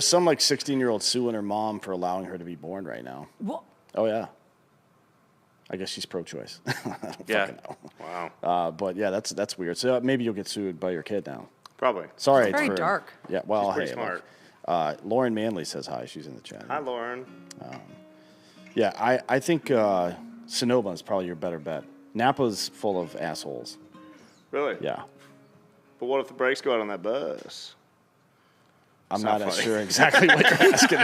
some like 16-year-old suing her mom for allowing her to be born right now. What? Oh yeah. I guess she's pro-choice. I don't Yeah. fucking know. Wow. But yeah, that's weird. So maybe you'll get sued by your kid now. Probably. Sorry, It's very for- dark. Yeah. Well, She's pretty hey, smart. look, Lauren Manley says hi. She's in the chat. Hi, Lauren. Yeah, I think Sonoma is probably your better bet. Napa's full of assholes. Really? Yeah. But what if the brakes go out on that bus? I'm not not funny. sure exactly what you're asking.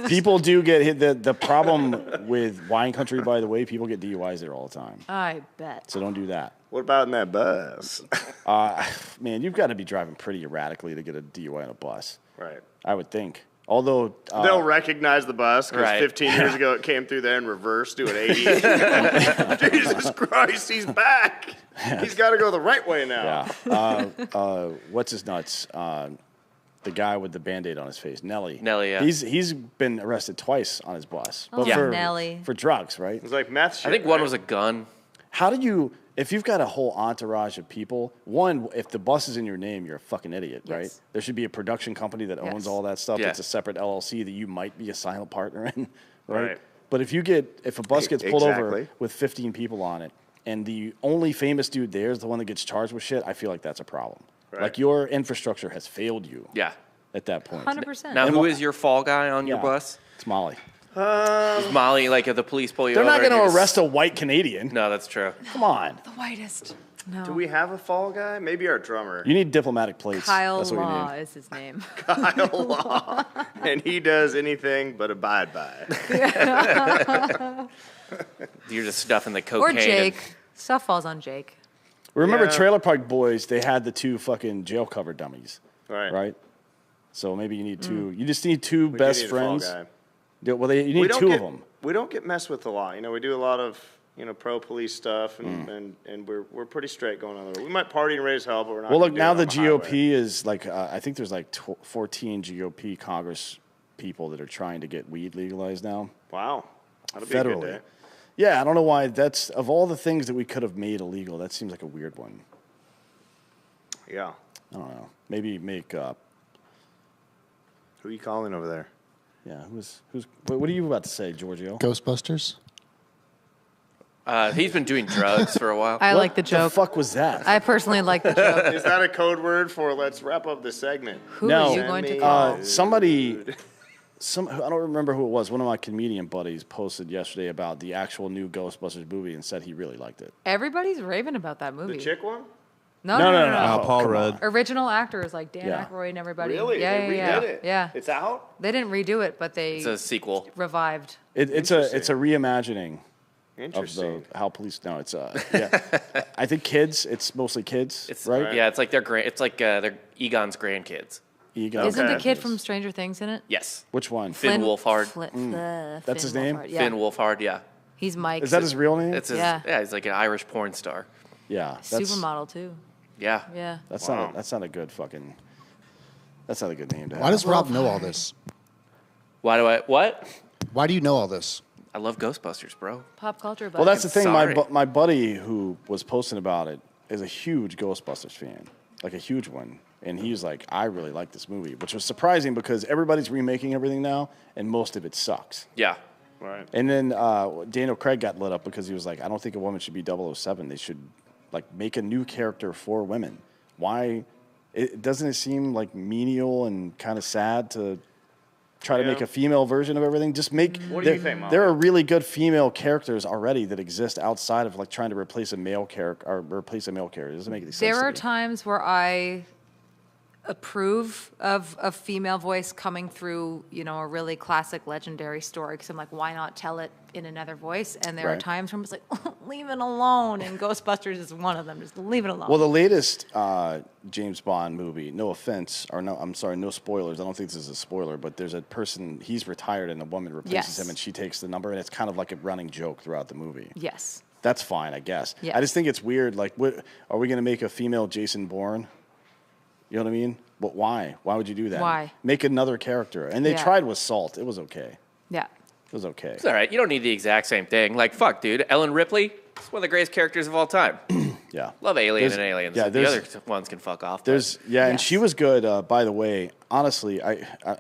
People do get hit. The problem with wine country, by the way, people get DUIs there all the time. I bet. So don't do that. What about in that bus? Man, you've got to be driving pretty erratically to get a DUI on a bus. Right. I would think. Although They'll recognize the bus because Right. 15 years ago it came through there in reverse doing 80. Jesus Christ, he's back. He's got to go the right way now. yeah, what's his nuts? The guy with the Band-Aid on his face, Nelly. Nelly, yeah. He's been arrested twice on his bus, but Oh, for Nelly. for drugs, right? It's like meth shit. I think one right? was a gun. How do you, if you've got a whole entourage of people, one, if the bus is in your name, you're a fucking idiot, right? Yes. There should be a production company that owns Yes. all that stuff. Yeah. That's a separate LLC that you might be a silent partner in, right? Right. But if a bus gets pulled over Exactly. with 15 people on it, and the only famous dude there is the one that gets charged with shit, I feel like that's a problem. Right. Like your infrastructure has failed you. Yeah. at that point. 100%. Now, who is your fall guy on your bus? It's Molly. Is Molly, like, if the police pull you They're over? not going and to you're arrest a white Canadian. No, that's true. Come on. The whitest. No. Do we have a fall guy? Maybe our drummer. You need diplomatic plates. Kyle That's what Law you need. is his name. Kyle Law. And he does anything but abide by it. You're just stuffing the Or cocaine. Jake. Stuff falls on Jake. Remember Yeah. Trailer Park Boys, they had the 2 fucking jail cover dummies, Right. right? So maybe you need 2. You just need 2 We do best need a fall friends. guy. Yeah, well, you need 2 of them. We don't get messed with a lot. You know, we do a lot of, pro police stuff, and we're pretty straight going on there. We might party and raise hell, but we're not. Well, gonna look, do now it the on highway. GOP is like, I think there's like 14 GOP Congress people that are trying to get weed legalized now. Wow. That'll be a good Federally. day. Yeah, I don't know why. That's, of all the things that we could have made illegal, that seems like a weird one. Yeah. I don't know. Maybe make, Who are you calling over there? yeah, what are you about to say, Giorgio? Ghostbusters? He's been doing drugs for a while. I What like the joke. the fuck was that? I personally like the joke. Is that a code word for let's wrap up this segment? Who No. are you going to Send me call? Somebody, I don't remember who it was. One of my comedian buddies posted yesterday about the actual new Ghostbusters movie and said he really liked it. Everybody's raving about that The movie. chick one? No. Paul come Rudd. on. Original actors like Dan Yeah. Aykroyd and everybody. Really? Yeah, They yeah, redid yeah. it? Yeah. It's out? They didn't redo it, but they It's a sequel. revived. It's a reimagining of Interesting. the how police. No, it's yeah. I think kids. It's mostly kids, It's right? Yeah, it's like their Egon's grandkids. Egon. Isn't the Okay. kid from Stranger Things in it? Yes. Which one? Finn Wolfhard. That's his name? Yeah. Finn Wolfhard, yeah. He's Mike. Is that his real name? It's his, Yeah. yeah, he's like an Irish porn star. Yeah, supermodel too? Yeah. Yeah. That's Wow. not a good fucking. That's not a good name to have. Why does Rob know all this? What? Why do you know all this? I love Ghostbusters, bro. Pop culture. Well, that's the thing. Sorry. My buddy who was posting about it is a huge Ghostbusters fan, like a huge one. And he's like, I really like this movie, which was surprising because everybody's remaking everything now, and most of it sucks. Yeah. Right. And then Daniel Craig got lit up because he was like, I don't think a woman should be 007. They should like make a new character for women. Why? Doesn't it seem like menial and kind of sad to try to Yeah. make a female version of everything? Just make. What do you think, Molly? There are really good female characters already that exist outside of like trying to replace a male character or replace a male character. It doesn't make any sense. There to are me. times where I approve of a female voice coming through, a really classic legendary story because I'm like, why not tell it in another voice? And there are Right. times where I'm just like, leave it alone. And Ghostbusters is one of them. Just leave it alone. Well, the latest James Bond movie, no offense, or no, I'm sorry, no spoilers. I don't think this is a spoiler, but there's a person, he's retired and a woman replaces Yes. him and she takes the number, and it's kind of like a running joke throughout the movie. yes. That's fine, I guess. Yeah. I just think it's weird. Like, what are we going to make a female Jason Bourne? You know what I mean? But why? Why would you do that? Why? Make another character. And they Yeah. tried with Salt. It was okay. Yeah. It was okay. It's all right. You don't need the exact same thing. Like, fuck, dude. Ellen Ripley, it's one of the greatest characters of all time. Yeah. Love Alien There's- and Aliens. yeah, the other there's- ones can fuck off. but- There's and Yes. she was good. By the way, honestly,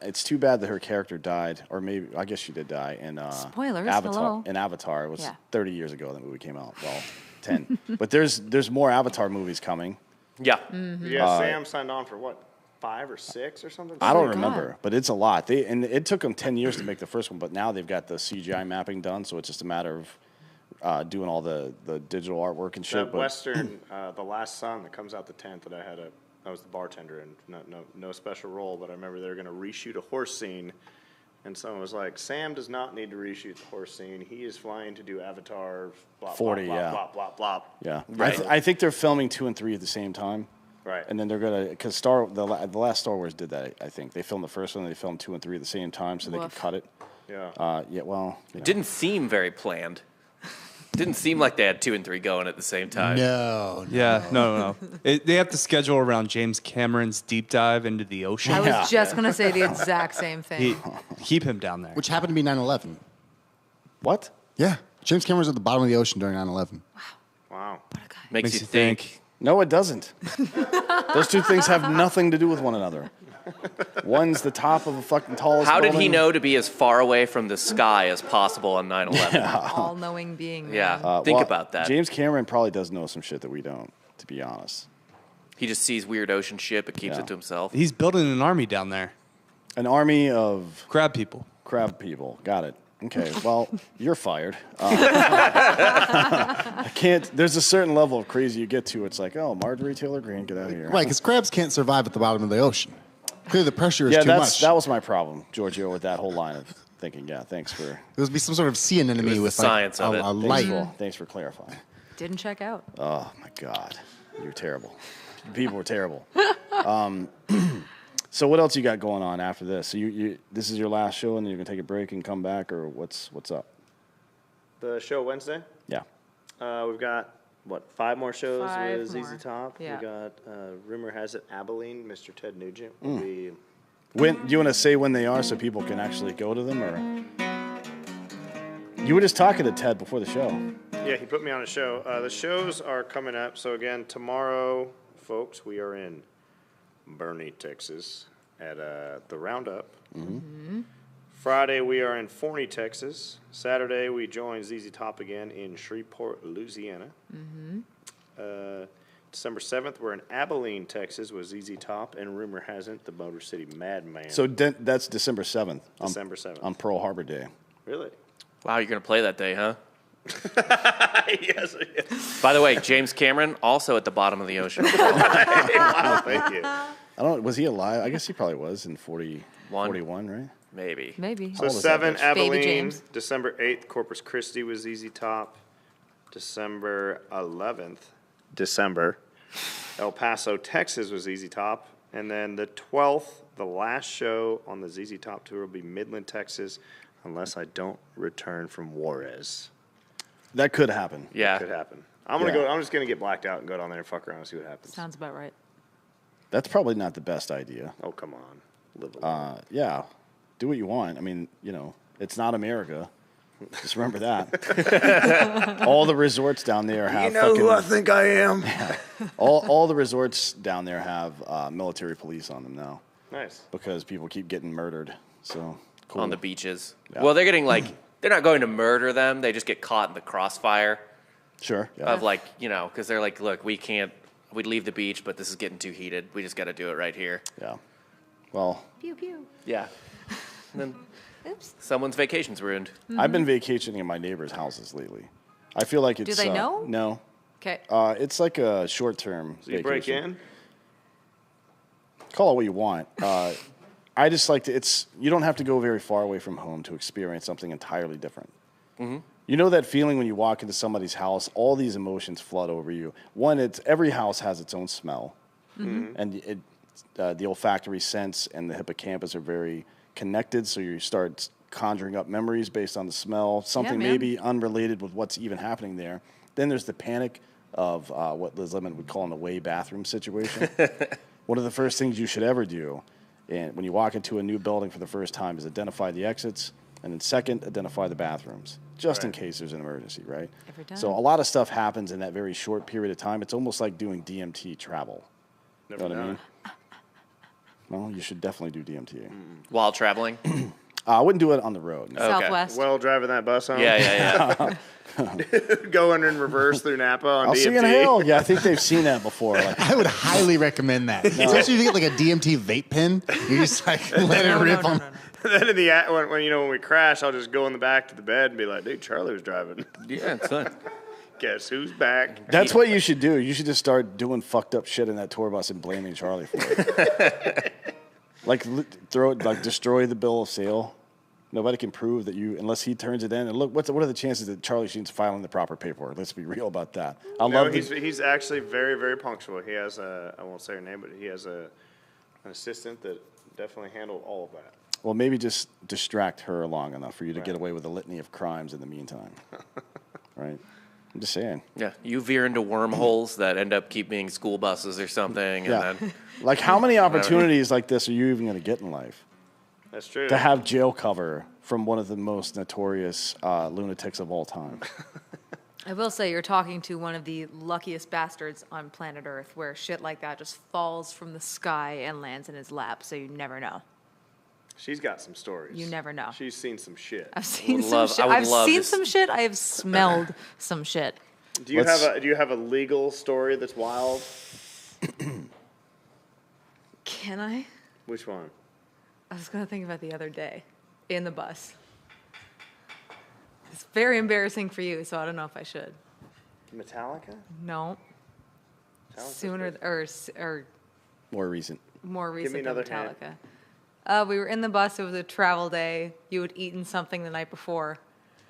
it's too bad that her character died, or maybe I guess she did die in Spoilers, Avatar. hello. In Avatar, it was Yeah. 30 years ago that movie came out. Well, 10. But there's more Avatar movies coming. Yeah. Yeah, Sam signed on for what, 5 or 6 or something? I don't my God. remember, but it's a lot. It took them 10 years to make the first one, but now they've got the CGI mapping done, so it's just a matter of doing all the digital artwork and shit. That But Western, The Last Sun, that comes out the 10th, that I was the bartender and no special role, but I remember they were going to reshoot a horse scene, and someone was like, Sam does not need to reshoot the horse scene. He is flying to do Avatar, blah, 40, blah, yeah. blah, blah, blah, blah. yeah, Right. I think they're filming 2 and 3 at the same time. Right. And then they're gonna, because the last Star Wars did that. I think they filmed the first one, they filmed 2 and 3 at the same time, so they could Woof. cut it. Yeah. Yeah, well, you know. Didn't seem very planned. Didn't seem like they had 2 and 3 going at the same time. No. Yeah, no. They have to schedule around James Cameron's deep dive into the ocean. I was Yeah. just going to say the exact same thing. Keep him down there. Which happened to be 9/11. What? Yeah. James Cameron was at the bottom of the ocean during 9/11. Wow. Makes you think. No, it doesn't. Those two things have nothing to do with one another. One's the top of a fucking tallest How did he building. know to be as far away from the sky as possible on 9/11? All-knowing being. man. Yeah, think Well, about that. James Cameron probably does know some shit that we don't, to be honest. He just sees weird ocean shit but keeps Yeah. it to himself. He's building an army down there. An army of Crab people. crab people. Got it. Okay, well, you're fired. I can't. There's a certain level of crazy you get to. It's like, oh, Marjorie Taylor Greene, get out of here. Right, because crabs can't survive at the bottom of the ocean. Clearly, the pressure is Yeah, too much. that was my problem, Giorgio, with that whole line of thinking. Yeah, thanks for There would be some sort of sea anemone the with science like of it. a light. thanks for clarifying. Didn't check out. Oh my God, you're terrible. People were terrible. So what else you got going on after this? So you this is your last show, and then you're gonna take a break and come back, or what's up? The show Wednesday. Yeah. We've got, 5 more shows 5 with more. ZZ Top. Yeah. We got, rumor has it, Abilene, Mr. Ted Nugent will be. When do you want to say when they are so people can actually go to them, or you were just talking to Ted before the show? Yeah, he put me on a show. The shows are coming up. So again, tomorrow, folks, we are in Boerne, Texas at the Roundup. Friday, we are in Forney, Texas. Saturday, we join ZZ Top again in Shreveport, Louisiana. December 7th, we're in Abilene, Texas with ZZ Top, and rumor has it, the Motor City Madman. So that's December 7th. December 7th. On Pearl Harbor Day. Really? Wow, you're going to play that day, huh? Yes. By the way, James Cameron, also at the bottom of the ocean. Wow, thank you. I don't. Was he alive? I guess he probably was in 41, right? Maybe. Maybe. So old is that 7, bitch? Baby Abilene. James. December 8th, Corpus Christi with ZZ Top. December 11th, El Paso, Texas with ZZ Top. And then the 12th, the last show on the ZZ Top tour will be Midland, Texas, unless I don't return from Juarez. That could happen. Yeah. Could happen. I'm just gonna get blacked out and go down there and fuck around and see what happens. Sounds about right. That's probably not the best idea. Oh, come on. Live a little. Yeah, do what you want. I mean, it's not America. Just remember that. All the resorts down there have think I am? all the resorts down there have military police on them now Nice. because people keep getting murdered. So cool. On the beaches. Yeah. Well, they're getting they're not going to murder them. They just get caught in the crossfire Sure. Yeah. of because they're like, look, we'd leave the beach, but this is getting too heated. We just got to do it right here. Yeah. Well, Pew pew. Yeah. And then Oops. someone's vacation's ruined. I've been vacationing in my neighbors' houses lately. I feel like it's. Do they know? No. Okay. It's like a short-term. So you break in? Call it what you want. I just like to. You don't have to go very far away from home to experience something entirely different. You know that feeling when you walk into somebody's house, all these emotions flood over you. One, every house has its own smell, and the olfactory sense and the hippocampus are very connected. So you start conjuring up memories based on the smell, something man. maybe unrelated with what's even happening there. Then there's the panic of what Liz Lemon would call an away bathroom situation. One of the first things you should ever do when you walk into a new building for the first time is identify the exits, and then second, identify the bathrooms, just in case there's an emergency, right? Every time. So a lot of stuff happens in that very short period of time. It's almost like doing DMT travel. Never You know what I done mean? Well, you should definitely do DMT. While traveling? I wouldn't do it on the road. No. Okay. Southwest. Well, driving that bus home? Yeah. Going in reverse through Napa on I'll DMT. see you in hell. Yeah, I think they've seen that before. Like, I would highly recommend that. Especially if you get like a DMT vape pen. You just like let it rip on. Then when we crash, I'll just go in the back to the bed and be like, dude, Charlie was driving. Yeah, it's fun. Guess who's back? that's what you should do. You should just start doing fucked up shit in that tour bus and blaming Charlie for it. Destroy the bill of sale. Nobody can prove that unless he turns it in. And look, what are the chances that Charlie Sheen's filing the proper paperwork? Let's be real about that. He's actually very, very punctual. He has I won't say her name, but he has an assistant that definitely handled all of that. Well, maybe just distract her long enough for you to get away with a litany of crimes in the meantime. Right? I'm just saying. Yeah, you veer into wormholes that end up being school buses or something, Yeah. and then Like, how many opportunities like this are you even going to get in life? That's true. To have jail cover from one of the most notorious lunatics of all time. I will say you're talking to one of the luckiest bastards on planet Earth where shit like that just falls from the sky and lands in his lap, so you never know. She's got some stories. You never know. She's seen some shit. I've seen some love- shit. I would I've love seen to some shit. I have smelled some shit. Do you have a legal story that's wild? Can I? Which one? I was going to think about the other day in the bus. It's very embarrassing for you, so I don't know if I should. Metallica? No. Metallica's Sooner or More recent. more me recent than another hint. Metallica. We were in the bus. It was a travel day. You had eaten something the night before.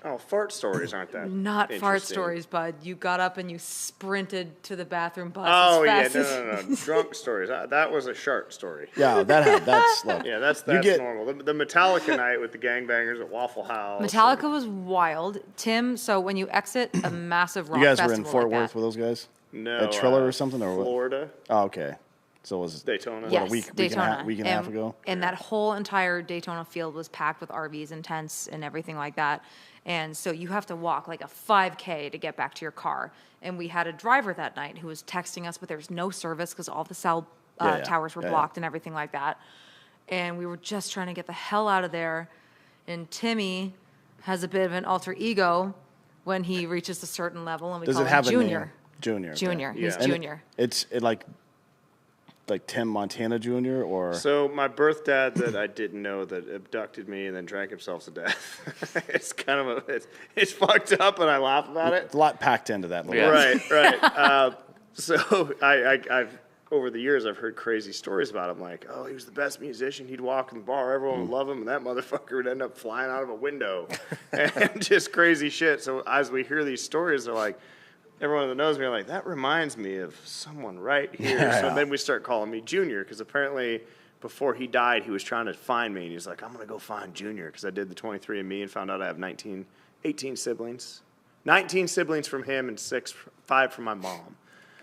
Oh, fart stories aren't that Not fart interesting. stories, bud. You got up and you sprinted to the bathroom bus Oh, yeah, as fast as... no. Drunk stories. That was a shark story. Yeah, that's look. Yeah, that's get- normal. The Metallica night with the gangbangers at Waffle House. Metallica was wild. Tim, so when you exit a massive rock You guys festival were in Fort like Worth that, with those guys? No. At Triller or something? Or what? Florida. Oh, okay. So it was Daytona. yes, a week and Daytona. a half ago? And that whole entire Daytona field was packed with RVs and tents and everything like that. And so you have to walk like a 5K to get back to your car. And we had a driver that night who was texting us, but there was no service because all the cell towers were blocked and everything like that. And we were just trying to get the hell out of there. And Timmy has a bit of an alter ego when he reaches a certain level, and we Does call it him have Junior. a name? Junior. okay. Junior. He's Yeah. Junior. It's like Tim Montana Jr. or So my birth dad that I didn't know that abducted me and then drank himself to death. It's kind of it's fucked up, and I laugh about it. a lot packed into that. Little Yeah. Right. So I've over the years I've heard crazy stories about him. Like, oh, he was the best musician. He'd walk in the bar, everyone would love him, and that motherfucker would end up flying out of a window, and just crazy shit. So as we hear these stories, they're like. Everyone that knows me are like, that reminds me of someone right here. Yeah. So then we start calling me Junior, because apparently before he died, he was trying to find me. And he's like, I'm going to go find Junior, because I did the 23andMe and found out I have 18 siblings. 19 siblings from him and 5 from my mom.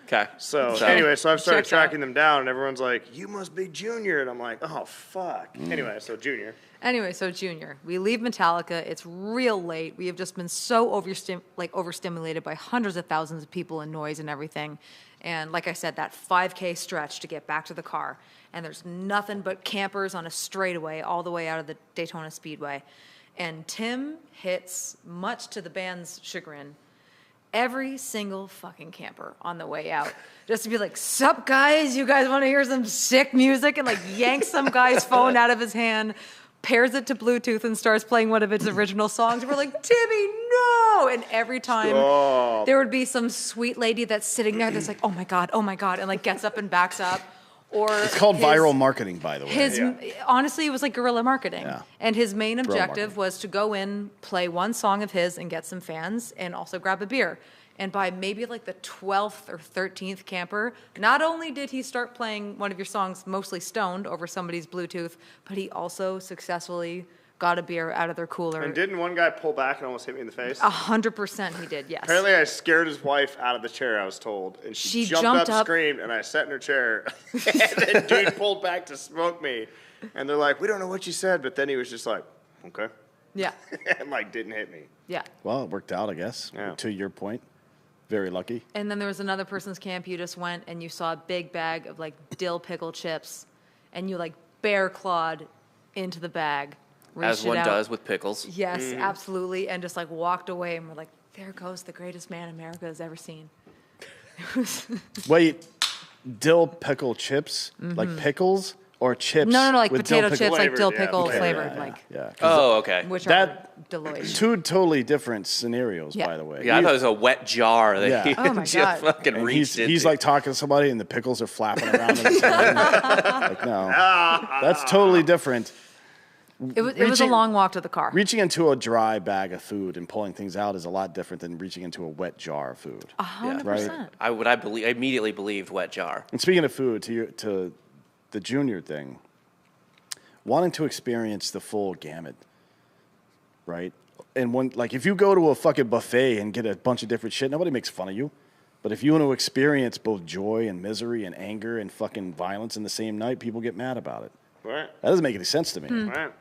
Okay. So anyway, I've started Checks out. tracking them down, and everyone's like, you must be Junior. And I'm like, oh, fuck. Anyway, so Junior. Anyway, so Junior, we leave Metallica. It's real late. We have just been so overstimulated by hundreds of thousands of people and noise and everything. And like I said, that 5K stretch to get back to the car. And there's nothing but campers on a straightaway all the way out of the Daytona Speedway. And Tim hits, much to the band's chagrin, every single fucking camper on the way out. Just to be like, sup, guys? You guys want to hear some sick music? And like yanks some guy's phone out of his hand, pairs it to Bluetooth, and starts playing one of its original songs. We're like, Timmy, no! And every time there would be some sweet lady that's sitting there that's like, oh my God, and like gets up and backs up. Or It's called viral marketing, by the way. Honestly, it was like guerrilla marketing. Yeah. And his main objective marketing. was to go in, play one song of his, and get some fans, and also grab a beer. And by maybe like the 12th or 13th camper, not only did he start playing one of your songs mostly stoned over somebody's Bluetooth, but he also successfully got a beer out of their cooler. And didn't one guy pull back and almost hit me in the face? 100% he did, yes. Apparently, I scared his wife out of the chair, I was told. And she jumped up, screamed, and I sat in her chair. And then dude pulled back to smoke me. And they're like, we don't know what you said. But then he was just like, okay. Yeah, And like, didn't hit me. yeah. Well, it worked out, I guess. Yeah. To your point, very lucky. And then there was another person's camp. You just went and you saw a big bag of like dill pickle chips, and you like bear clawed into the bag. As reached it one out. does with pickles. Yes, absolutely. And just like walked away, and we're like, there goes the greatest man America has ever seen. Wait, dill pickle chips? Like pickles? Or chips? No, like with potato dill chips, pickle? like dill Flavored, yeah. pickle Okay, flavored, like Yeah. Oh, okay. which That- are deloitte. Two totally different scenarios, Yeah. by the way. Yeah, I thought it was a wet jar that Yeah. he Oh my just God. fucking And reached into. he's like talking to somebody, and the pickles are flapping around in his hand. Like, no. That's totally different. It was a reaching- long walk to the car. Reaching into a dry bag of food and pulling things out is a lot different than reaching into a wet jar of food. 100%. I immediately believed wet jar. And speaking of food, to the Junior thing, wanting to experience the full gamut, right? And when, like, if you go to a fucking buffet and get a bunch of different shit, nobody makes fun of you. But if you want to experience both joy and misery and anger and fucking violence in the same night, people get mad about it. Right. That doesn't make any sense to me. Right.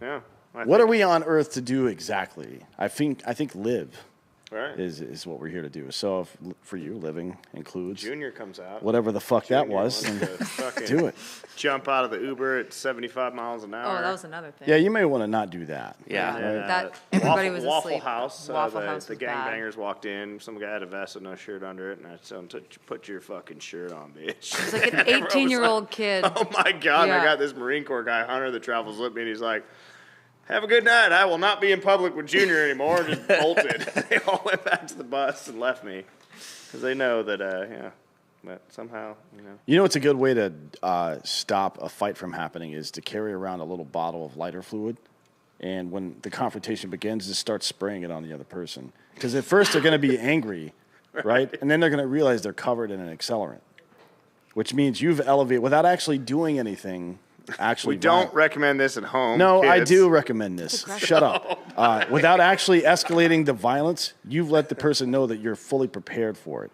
Yeah. What are we on Earth to do exactly? I think live. Right. is what we're here to do. So if, for you, living includes Junior comes out. whatever the fuck that Junior was, wants then to fucking do it. Jump out of the Uber at 75 miles an hour. Oh, that was another thing. Yeah, you may want to not do that. Yeah. That everybody was Waffle asleep. House. Waffle the House the was bad. gangbangers walked in. Some guy had a vest with no shirt under it, and I told him, "Put your fucking shirt on, bitch." It's like an Everyone was 18-year-old kid. Oh my god! And I Yeah. got this Marine Corps guy, Hunter, that travels with me, and he's like, "Have a good night. I will not be in public with Junior anymore." Just bolted. They all went back to the bus and left me because they know that, yeah. But somehow, You know what's a good way to stop a fight from happening is to carry around a little bottle of lighter fluid, and when the confrontation begins, just start spraying it on the other person. Because at first they're going to be angry, right? And then they're going to realize they're covered in an accelerant, which means you've elevated without actually doing anything. Actually, we don't violent. recommend this at home. No, I kids. do recommend this. Shut up. Without actually escalating the violence, you've let the person know that you're fully prepared for it,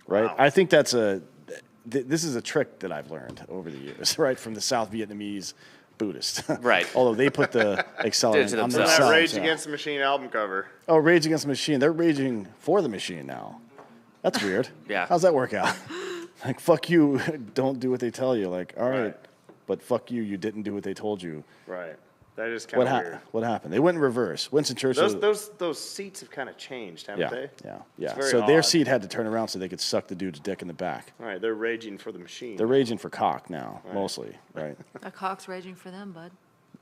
right? Wow. I think that's this is a trick that I've learned over the years, right, from the South Vietnamese Buddhists. Right. Although they put the accelerant to on themselves. That themselves. Rage yeah. Against the Machine album cover. Oh, Rage Against the Machine. They're raging for the machine now. That's weird. Yeah. How's that work out? Like, fuck you, don't do what they tell you. Like, all right. But fuck you, you didn't do what they told you. Right. That is kind of weird. What happened? They went in reverse. Winston Churchill. Those seats have kind of changed, haven't they? Yeah. very So their odd. seat had to turn around so they could suck the dude's dick in the back. All right, they're raging for the machine. They're raging for cock now, mostly, right? A cock's raging for them, bud.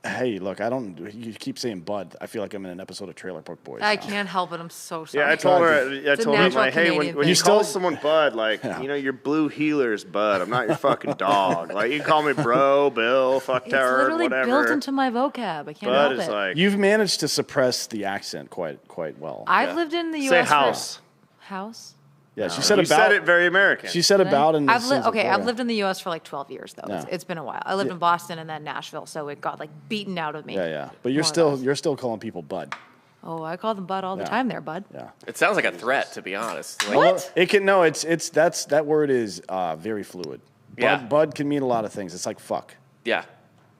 Hey, look, you keep saying bud. I feel like I'm in an episode of Trailer Park Boys. I now. cannd help it. I'm so sorry. Yeah, I told her. I It's a told her, natural like, hey, Canadian when thing. you call still- someone bud, like, you're blue healers, bud. I'm not your fucking dog. Like, you can call me bro, Bill, It's fucktar, literally whatever. built into my vocab. I can't Bud help is it. like, You've managed to suppress the accent quite well. I've lived in the say U.S. house. House? Yeah, she said You about. said it very American. She said about in the I've sense of- I've lived in the U.S. for like 12 years though. Yeah. It's been a while. I lived in Boston and then Nashville, so it got like beaten out of me. Yeah. But More or less. you're still calling people bud. Oh, I call them bud all the Yeah. time there, bud. Yeah. It sounds like a threat, to be honest. Like, Well, it can no. It's that word is very fluid. Yeah. Bud can mean a lot of things. It's like fuck. yeah.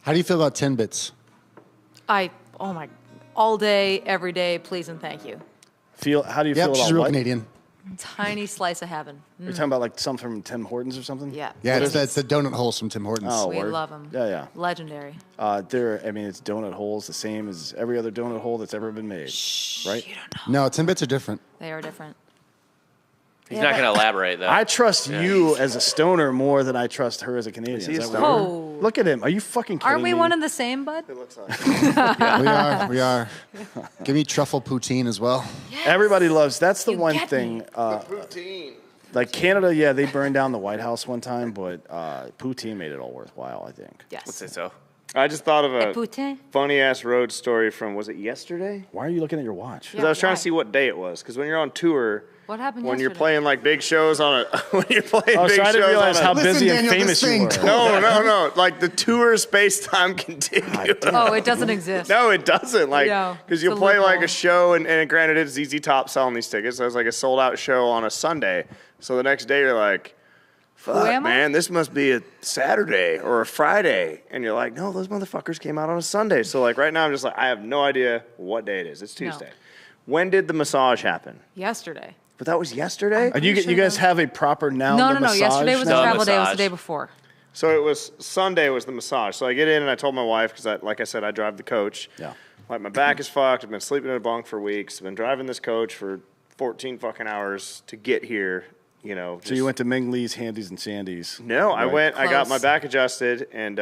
How do you feel about 10 bits? Oh my, all day, every day, please and thank you. How do you Yep, feel she's about real what? Canadian. Tiny slice of heaven. You're talking about like some from Tim Hortons or something? Yeah. Yeah, it's the donut holes from Tim Hortons. Oh, We word. love them. Yeah. Legendary. It's donut holes the same as every other donut hole that's ever been made. Right? You don't know. No, 10 bits are different. They are different. He's not going to elaborate, though. I trust you as a stoner more than I trust her as a Canadian. he a Is that stoner? weird? Oh. Look at him. Are you fucking kidding Aren't we me? one and the same, bud? It looks like. We are. Give me truffle poutine as well. Everybody loves. That's the You one get thing. me. Poutine. Like Canada, yeah, they burned down the White House one time, but poutine made it all worthwhile, I think. Let's Yes. say so. I just thought of a Poutine. funny ass road story from, was it yesterday? Why are you looking at your watch? Because I was trying why? to see what day it was. Because when you're on tour, What happened when you're yesterday? playing like big shows on a, when you're playing Oh, big so I shows didn't realize on how a, Listen, busy and Daniel, famous this you thing were. no, like the tour space-time continuum. Oh, it doesn't exist. No, it doesn't. Like, No, because it's you'll a play like a loophole. show, and granted, it's ZZ Top selling these tickets. So it's like a sold-out show on a Sunday. So the next day, you're like, fuck, am I? man, this must be a Saturday or a Friday. And you're like, no, those motherfuckers came out on a Sunday. So, like, right now, I'm just like, I have no idea what day it is. It's No. Tuesday. When did the massage happen? Yesterday. But that was yesterday? And you sure guys that- have a proper noun No, to no, no. massage Yesterday was the now? travel day. It was the massage. day before. So it was Sunday was the massage. So I get in and I told my wife, because like I said, I drive the coach. Yeah. Like my back is fucked. I've been sleeping in a bunk for weeks. I've been driving this coach for 14 fucking hours to get here. You know. So you went to Ming Lee's, Handies, and Sandies. No, I Right. went. I got my Close. back adjusted, and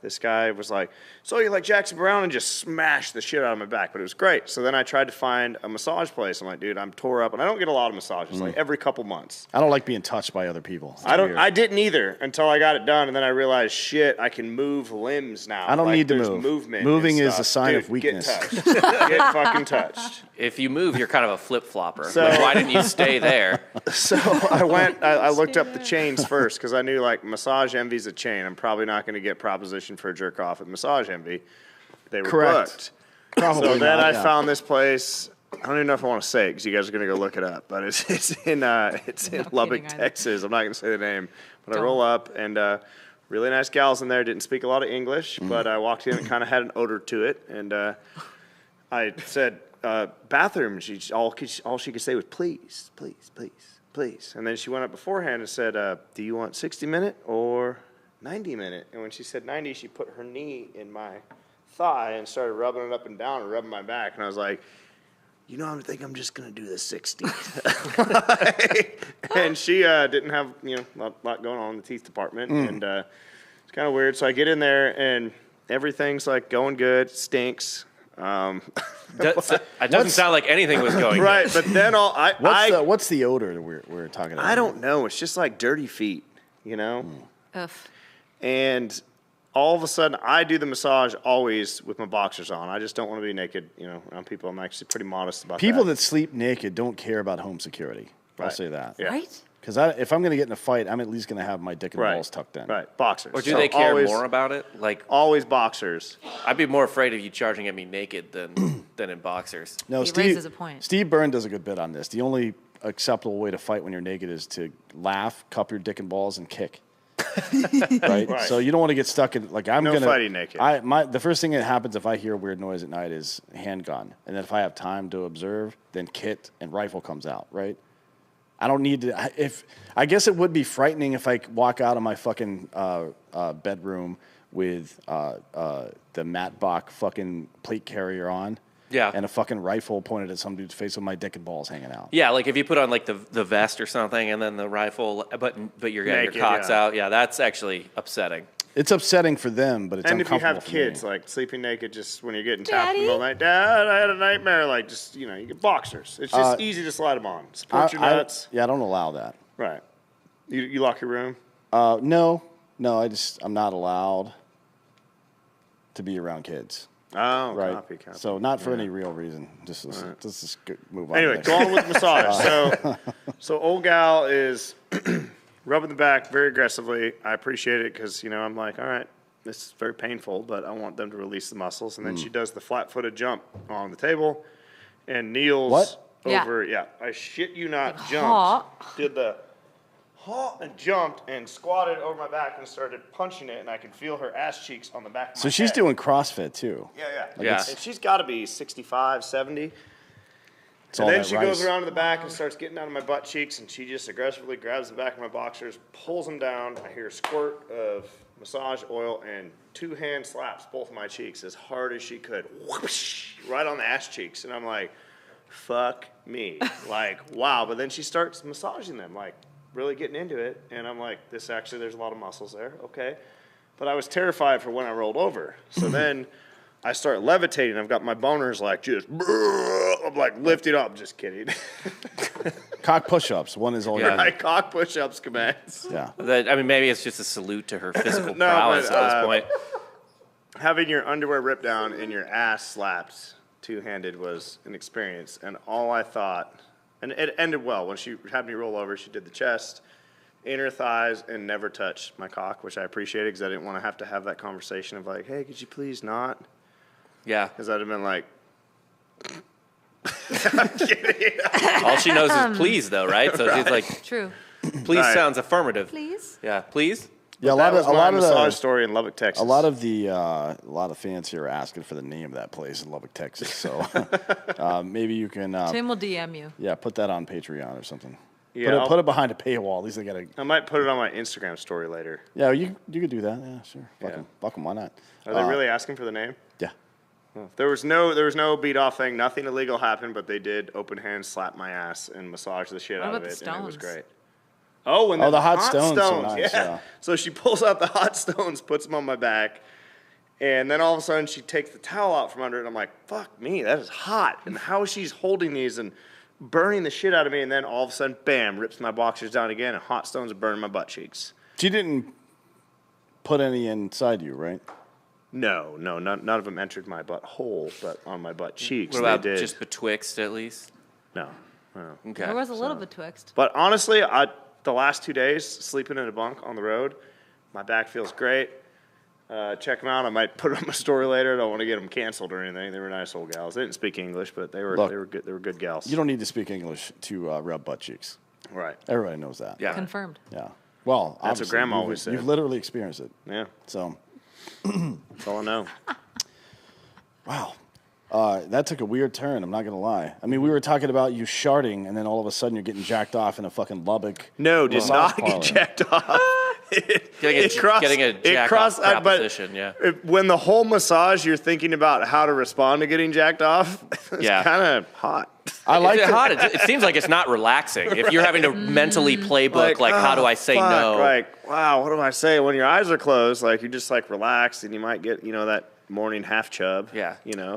this guy was like, "So you like Jackson Brown?" and just smashed the shit out of my back. But it was great. So then I tried to find a massage place. I'm like, dude, I'm tore up, and I don't get a lot of massages. Like every couple months. I don't like being touched by other people. It's I don't. weird. I didn't either until I got it done, and then I realized, shit, I can move limbs now. I don't Like, need to there's move. Movement. Moving and is stuff. a sign Dude, of weakness. Get touched. Get fucking touched. If you move, you're kind of a flip-flopper. So- Like, why didn't you stay there? So I went. I looked up the chains first because I knew like Massage Envy's a chain. I'm probably not going to get proposition for a jerk off at Massage Envy. They were Correct. booked. Probably So then not, I yeah. found this place. I don't even know if I want to say it because you guys are going to go look it up. But it's in Lubbock, kidding either. Texas. I'm not going to say the name. But I Don't. roll up and really nice gals in there. Didn't speak a lot of English, but I walked in and kind of had an odor to it. And I said, bathroom. And all she could say was, please, please, please, please. And then she went up beforehand and said, do you want 60-minute or 90-minute? And when she said 90, she put her knee in my thigh and started rubbing it up and down and rubbing my back. And I was like, I think I'm just going to do the 60. And she didn't have, a lot going on in the teeth department. And it's kind of weird. So I get in there, and everything's, like, going good. Stinks. It doesn't sound like anything was going right, good. but then what's the odor that we're talking about? I don't know. It's just like dirty feet, Ugh. And all of a sudden, I do the massage always with my boxers on. I just don't want to be naked, around people. I'm actually pretty modest about that. People that sleep naked don't care about home security. I'll Right. say that. Yeah. Right? Because if I'm going to get in a fight, I'm at least going to have my dick and balls tucked in. Right, boxers. Or do So they care always, more about it? Like, Always boxers. I'd be more afraid of you charging at me naked than in boxers. No, He raises a point. Steve Byrne does a good bit on this. The only acceptable way to fight when you're naked is to laugh, cup your dick and balls, and kick. Right? Right. So you don't want to get stuck in I'm No gonna fighting naked. The first thing that happens if I hear a weird noise at night is handgun, and then if I have time to observe, then kit and rifle comes out. Right? I don't need to. I guess it would be frightening if I walk out of my fucking bedroom with the Matt Bach fucking plate carrier on. Yeah. And a fucking rifle pointed at some dude's face with my dick and balls hanging out. Yeah, like if you put on like the vest or something and then the rifle, but you're getting Naked, your cocks yeah. out. Yeah, that's actually upsetting. It's upsetting for them, but it's And if you uncomfortable have for kids, me. like sleeping naked just when you're getting tapped in the Daddy? middle of the night, Dad, I had a nightmare. Like, just, you get boxers. It's just easy to slide them on. Support your nuts. I don't allow that. Right. You lock your room? No, I'm not allowed to be around kids. Oh, Right. copy. So not for any real reason. Just move on. Anyway, next. go on with the massage. So old gal is rubbing the back very aggressively. I appreciate it because, I'm like, all right, this is very painful, but I want them to release the muscles. And then she does the flat-footed jump on the table and kneels What? over. Yeah, I shit you not, Like, jumped. Did the and jumped and squatted over my back and started punching it, and I could feel her ass cheeks on the back of my So she's head. doing CrossFit too. Yeah. Yeah. And she's got to be 65, 70. It's And all then that she rice. goes around to the back and starts getting down to my butt cheeks, and she just aggressively grabs the back of my boxers, pulls them down. I hear a squirt of massage oil and 2-hand slaps both of my cheeks as hard as she could. Whoosh, right on the ass cheeks. And I'm like, fuck me. Like, wow. But then she starts massaging them, like really getting into it. And I'm like, there's a lot of muscles there. Okay. But I was terrified for when I rolled over. So then I start levitating. I've got my boners like just, I'm like lifted up. Just kidding. Cock push-ups. One is all Yeah. you My need. cock push-ups commence. Yeah. Maybe it's just a salute to her physical No, prowess but, at this point. Having your underwear ripped down and your ass slapped two-handed was an experience. And all I thought, and it ended well. When she had me roll over, she did the chest, inner thighs, and never touched my cock, which I appreciated because I didn't want to have that conversation of like, hey, could you please not? Yeah. Because I'd have been like, All she knows is please, though, right? So she's like, True. please Right. sounds affirmative. Please? Yeah, please. Yeah, that was my massage of story in Lubbock, Texas. a lot of fans here are asking for the name of that place in Lubbock, Texas. So maybe you can Tim will DM you. put that on Patreon or something. Yeah, Put it behind a paywall. At least they got to. I might put it on my Instagram story later. Yeah, you could do that. Yeah, sure. Fuck 'em, why not? Are they really asking for the name? Yeah. There was no beat off thing. Nothing illegal happened, but they did open hand slap my ass and massage the shit What out of about it, the and it was stones? great. Oh, and Oh, then the hot stones are nice, yeah. yeah. So she pulls out the hot stones, puts them on my back, and then all of a sudden she takes the towel out from under it. And I'm like, fuck me, that is hot. And how she's holding these and burning the shit out of me, and then all of a sudden, bam, rips my boxers down again, and hot stones are burning my butt cheeks. She didn't put any inside you, right? No, none of them entered my butt hole, but on my butt cheeks What about they did. just betwixt at least? No. Okay. There was a little betwixt. But honestly, the last 2 days, sleeping in a bunk on the road, my back feels great. Check them out. I might put it on my story later. I don't want to get them canceled or anything. They were nice old gals. They didn't speak English, but they were good. They were good gals. You don't need to speak English to rub butt cheeks. Right. Everybody knows that. Yeah. Confirmed. Yeah. Well, That's what obviously, Grandma you've- always said. You've literally experienced it. Yeah. So, That's all I know. wow. That took a weird turn. I'm not gonna lie. I mean, we were talking about you sharding, and then all of a sudden you're getting jacked off in a fucking Lubbock. No, did not parlor. get jacked off. Getting a jack off proposition, yeah. When the whole massage, you're thinking about how to respond to getting jacked off. It's kind of hot. I like it. Hot. It seems like it's not relaxing. If you're having to mentally playbook, like how do I say no? Like, wow, what do I say? When your eyes are closed, like you're just like relaxed, and you might get, that morning half chub. Yeah.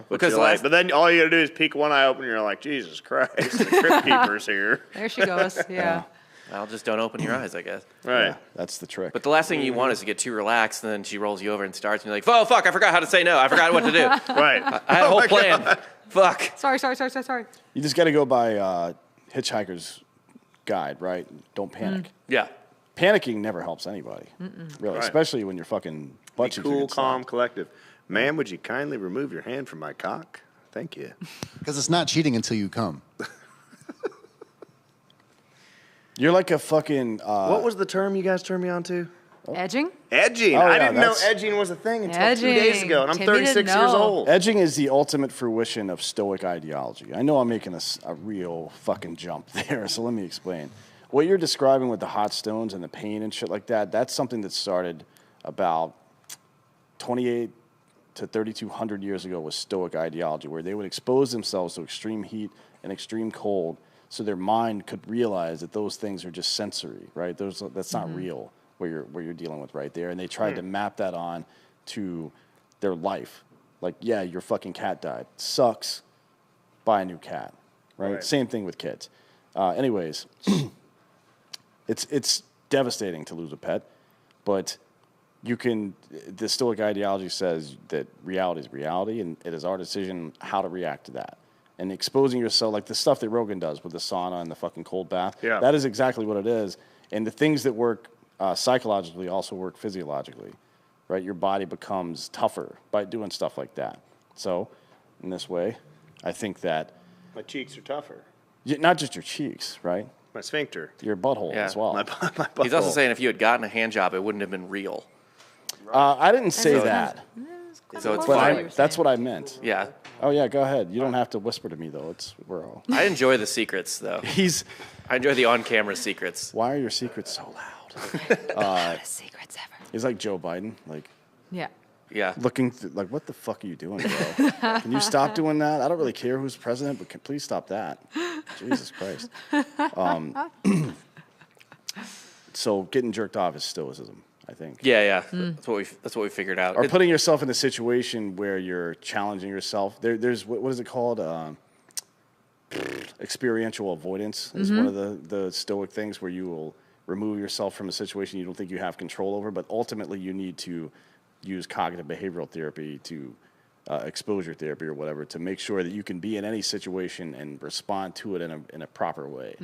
Because but then all you gotta do is peek one eye open, and you're like, Jesus Christ, the Crypt Keeper's here. There she goes. Yeah. Well, just don't open your eyes, I guess. Right. Yeah, that's the trick. But the last thing you want is to get too relaxed, and then she rolls you over and starts, and you're like, oh, fuck, I forgot how to say no. I forgot what to do. Right. I had a whole plan. God. Fuck. Sorry. You just got to go by Hitchhiker's Guide, right? Don't panic. Yeah. Panicking never helps anybody, really, Right. especially when you're fucking butt cheeks are Cool, getting calm, slapped. collective. Ma'am, would you kindly remove your hand from my cock? Thank you. Because it's not cheating until you come. You're like a fucking. What was the term you guys turned me on to? Edging? Edging. Oh, I yeah, didn't know that's- edging was a thing until 2 days Edging. ago, and I'm Timmy didn't 36 years know. old. Edging is the ultimate fruition of Stoic ideology. I know I'm making a real fucking jump there, so let me explain. What you're describing with the hot stones and the pain and shit like that, that's something that started about 28 to 3,200 years ago with Stoic ideology, where they would expose themselves to extreme heat and extreme cold so their mind could realize that those things are just sensory, right? That's not real what you're dealing with right there. And they tried to map that on to their life. Like, yeah, your fucking cat died. Sucks. Buy a new cat, right? Same thing with kids. Anyways, it's devastating to lose a pet, but the Stoic ideology says that reality is reality, and it is our decision how to react to that. And exposing yourself, like the stuff that Rogan does with the sauna and the fucking cold bath, that is exactly what it is. And the things that work psychologically also work physiologically, right? Your body becomes tougher by doing stuff like that. So, in this way, I think that My cheeks are tougher. not just your cheeks, right? My sphincter. Your butthole Yeah. as well. My butthole. He's also saying if you had gotten a hand job, it wouldn't have been real. I didn't say So- that, So it's but fine. that's what I meant. Yeah. Oh yeah, go ahead. You don't have to whisper to me though. We're all. I enjoy the secrets, though. I enjoy the on-camera secrets. Why are your secrets so loud? Hottest secrets ever. He's like Joe Biden, like Yeah. Yeah. looking like, what the fuck are you doing, bro? Can you stop doing that? I don't really care who's president, but please stop that. Jesus Christ. So getting jerked off is stoicism, I think. Yeah. That's what we figured out. Or putting yourself in a situation where you're challenging yourself. There's what is it called? Experiential avoidance is one of the Stoic things where you will remove yourself from a situation you don't think you have control over, but ultimately you need to use cognitive behavioral therapy to exposure therapy or whatever to make sure that you can be in any situation and respond to it in a proper way,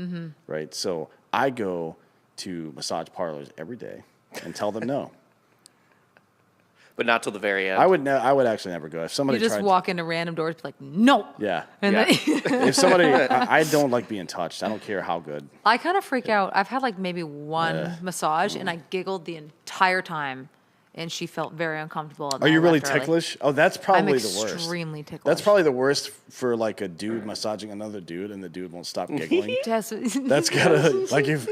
right? So I go to massage parlors every day and tell them no. but not till the very end. I would actually never go if somebody You just tried. walk into random doors, be like, no. Yeah. And Yeah. then If somebody, I don't like being touched. I don't care how good. I kind of freak out. I've had like maybe one massage, and I giggled the entire time, and she felt very uncomfortable. and Are I you really left early. ticklish? Oh, that's I'm probably the worst. extremely ticklish. That's probably the worst for like a dude massaging another dude and the dude won't stop giggling. Just, That's gotta like if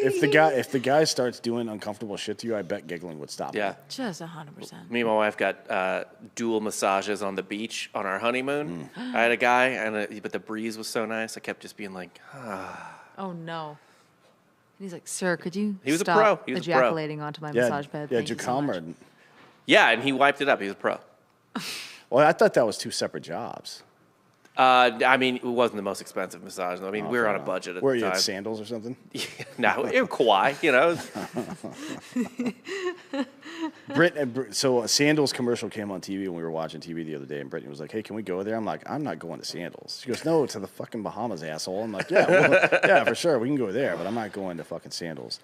the guy starts doing uncomfortable shit to you, I bet giggling would stop. Yeah. him. just 100%. Me and my wife got dual massages on the beach on our honeymoon. I had a guy, but the breeze was so nice. I kept just being like, Oh no. And he's like, sir, could you He was a stop pro. He was a pro. ejaculating onto my massage bed? Yeah, Thank you so much." Jacomra. yeah, and he wiped it up. He was a pro. Well, I thought that was two separate jobs. I mean, it wasn't the most expensive massage. I mean, we were on a budget at Were the you time. at Sandals or something? No, it was Kauai, you know. So a Sandals commercial came on TV when we were watching TV the other day, and Brittany was like, "Hey, can we go there?" I'm like, "I'm not going to Sandals." She goes, "No, to the fucking Bahamas, asshole." I'm like, "Yeah, well, yeah, for sure, we can go there, but I'm not going to fucking Sandals."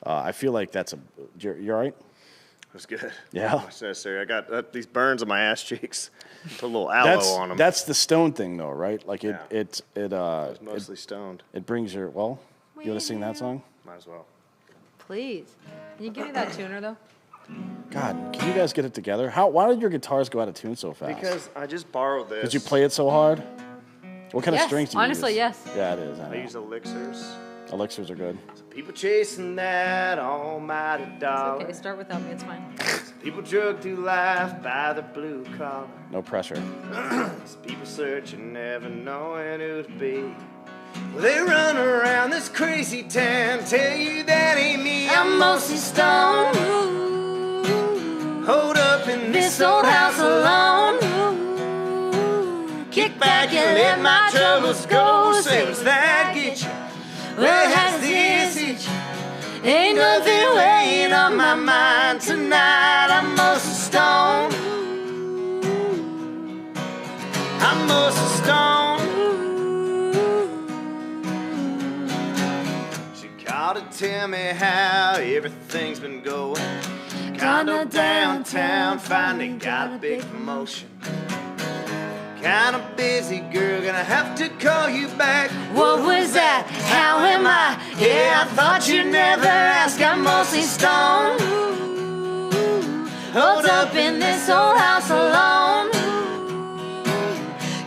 I feel like that's you're right. It was good. Yeah. That's necessary. I got these burns on my ass cheeks. Put a little aloe on them. That's the stone thing, though, right? Like Yeah. it I was mostly stoned. it brings your you want to sing that song? Might as well. Please. Can you give me that tuner, though? God, can you guys get it together? Why did your guitars go out of tune so fast? Because I just borrowed this. Did you play it so hard? What kind of Yes, strings do you honestly, use? yes. Yeah, it is. I I know. use elixirs. Elixirs are good. People chasing that almighty dollar. Okay, start without me. It's fine. People drugged through life by the blue collar. No pressure. People searching, never knowing who to be. Well, they run around this crazy town, tell you that ain't me. I'm mostly stoned. Hold up in this old house alone. Kick back and let my troubles go. Say, was that get you? Well, how's this hit you? Ain't nothing weighing on my mind tonight. I'm mostly stoned. I'm mostly stoned. She called to tell me how everything's been going. Condo downtown, finally got a big promotion. Kinda busy, girl, gonna have to call you back. What was that? How am I? Yeah, I thought you'd never ask. I'm mostly stoned. Hold up in this old house alone.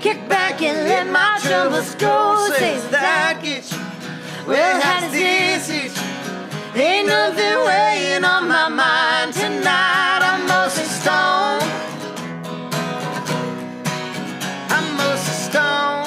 Kick back and let my troubles go. Say, does that get you? Well, how does this hit you? Ain't nothing weighing on my mind tonight. I'm mostly stoned. I'm mostly stoned.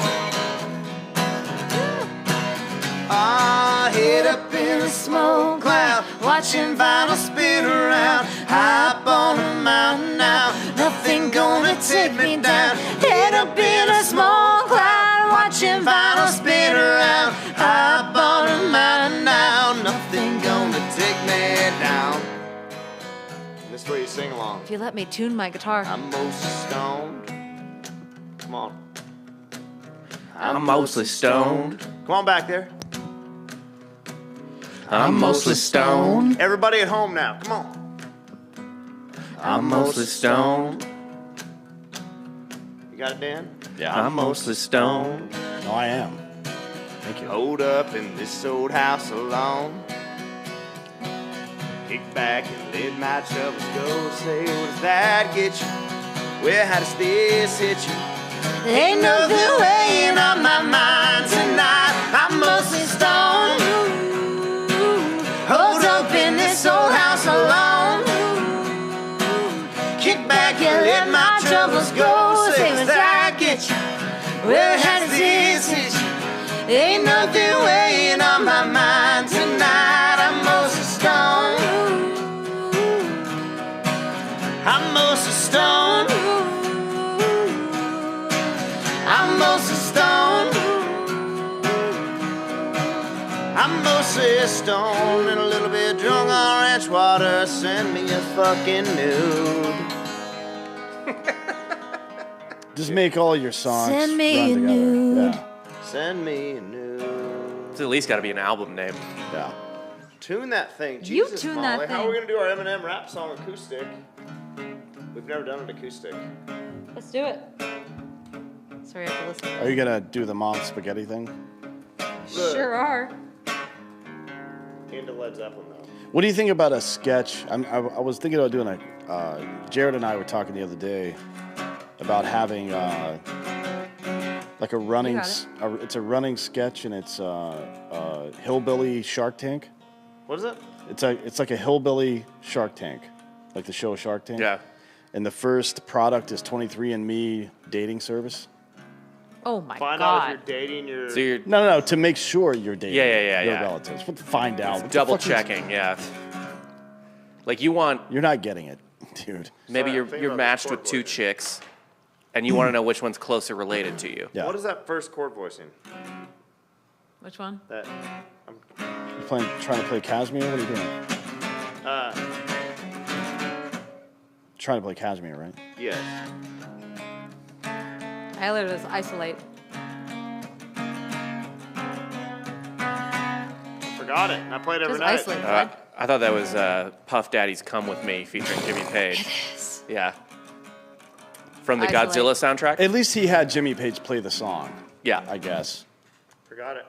Head up in a smoke cloud, watching vinyl spin around. High up on a mountain now, nothing gonna take me down. Head up in a smoke cloud, watching vinyl spin around. High up on a mountain now, nothing gonna take me down. This way you sing along. If you let me tune my guitar. I'm mostly stoned. Come on. I'm mostly stoned. Come on back there. I'm mostly stoned. Everybody at home now, come on. I'm mostly stoned. You got it, Dan? Yeah. I'm mostly stoned. No, I am. Thank you. Hold up in this old house alone. Kick back and let my troubles go. Say, what does that get you? Well, how does this hit you? Ain't nothing weighing on my mind tonight. I'm mostly stoned. Hold up in this old house alone. Kick back and let my troubles go. Say, does that get you? Well, how does this hit you? Ain't nothing weighing on my mind tonight. I'm mostly stoned. I'm mostly stoned. I'm mostly stoned. I'm mostly stoned and a little bit drunk on ranch water. Send me a fucking nude. Just make all your songs Send me run a together. nude. Yeah. Send me a nude. It's at least got to be an album name. Yeah. Tune that thing. You Jesus, tune Molly. that How are we thing. gonna do our Eminem rap song acoustic? We've never done an acoustic. Let's do it. Sorry, I have to listen. Are you gonna do the mom spaghetti thing? Sure are. Into Led Zeppelin though. What do you think about a sketch? I was thinking about doing a. Jared and I were talking the other day about having like a running. You got It's a running sketch, and it's Hillbilly Shark Tank. What is it? It's like a Hillbilly Shark Tank, like the show Shark Tank. Yeah. And the first product is 23andMe dating service. Oh my Find out if God. you're dating your. So you're No, to make sure you're dating Yeah, your yeah. relatives. But to find out. What the double fuck is- checking, yeah. Like you want, You're not getting it, dude. maybe Sorry, I'm thinking you're about matched the with chord two voicing. chicks, and you want to know which one's closer related to you. Yeah. What is that first chord voicing? Which one? That. You trying to play Casimir? What are you doing? Trying to play Casimir, right? Yes. I learned this isolate. Forgot it. I played every Just night. isolate. bud. I thought that was Puff Daddy's "Come With Me" featuring Jimmy Page. Yeah. From the Isolate. Godzilla soundtrack. At least he had Jimmy Page play the song, Yeah. I guess. Forgot it.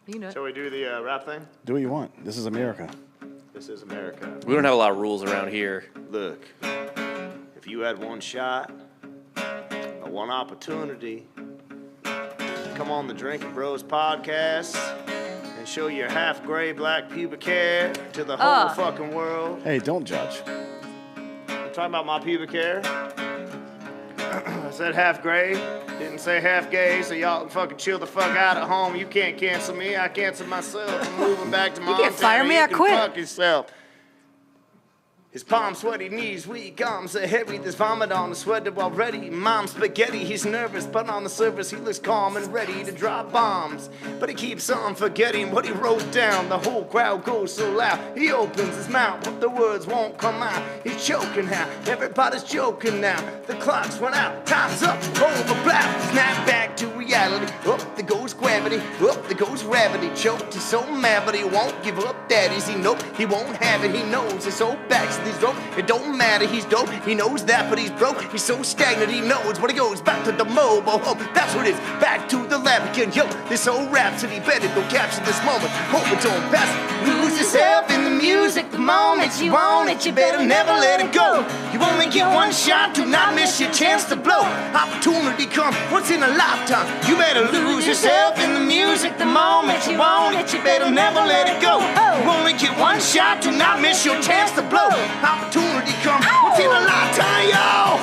You know it. Shall we do the rap thing? Do what you want. This is America. This This is America. We don't have a lot of rules around here. Look, if you had one shot, or one opportunity, come on the Drinkin' Bros podcast and show your half-gray black pubic hair to the whole fucking world. Hey, don't judge. I'm talking about my pubic hair. I said half-gray, didn't say half-gay, so y'all can fucking chill the fuck out at home. You can't cancel me, I cancel myself. I'm moving back to Montana. can't fire me, You I can quit. Fuck yourself. His palms sweaty, knees weak, arms are heavy. There's vomit on the sweater already. Mom's spaghetti, he's nervous, but on the surface he looks calm and ready to drop bombs. But he keeps on forgetting what he wrote down. The whole crowd goes so loud. He opens his mouth, but the words won't come out. He's choking now, everybody's joking now. The clock's run out, time's up, over black. Snap back to reality. Up there goes gravity, up there goes gravity. Choked, he's so mad, but he won't give up. That is, he knows he won't have it. He knows his whole back's these rope. It don't matter, he's dope. He knows that, but he's broke. He's so stagnant, he knows. But he goes back to the mobile home. That's what it is. Back to the lab again. Yo, this old rhapsody better go capture this moment. Hope it's on best. Lose yourself in the music. The moment you want it, you better never let it go. You only get one shot, do not miss your chance to blow. Opportunity comes once in a lifetime. You better lose yourself in the music. The moment you want it, you better never let it go. You only get one shot, do not miss your chance to blow. Opportunity comes once in a lifetime, y'all.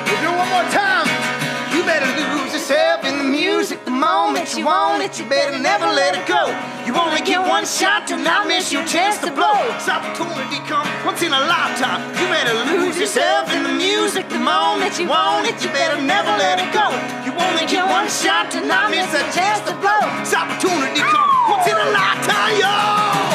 We'll do it one more time. You better lose yourself in the music. The moment you want it, you better never let it go. You only get one shot, do not miss your chance to blow. This opportunity comes once in a lifetime. You better lose yourself in the music. The moment you want it, you better never let it go. You only get one shot, do not miss a chance to blow. This opportunity comes once in a lifetime, y'all.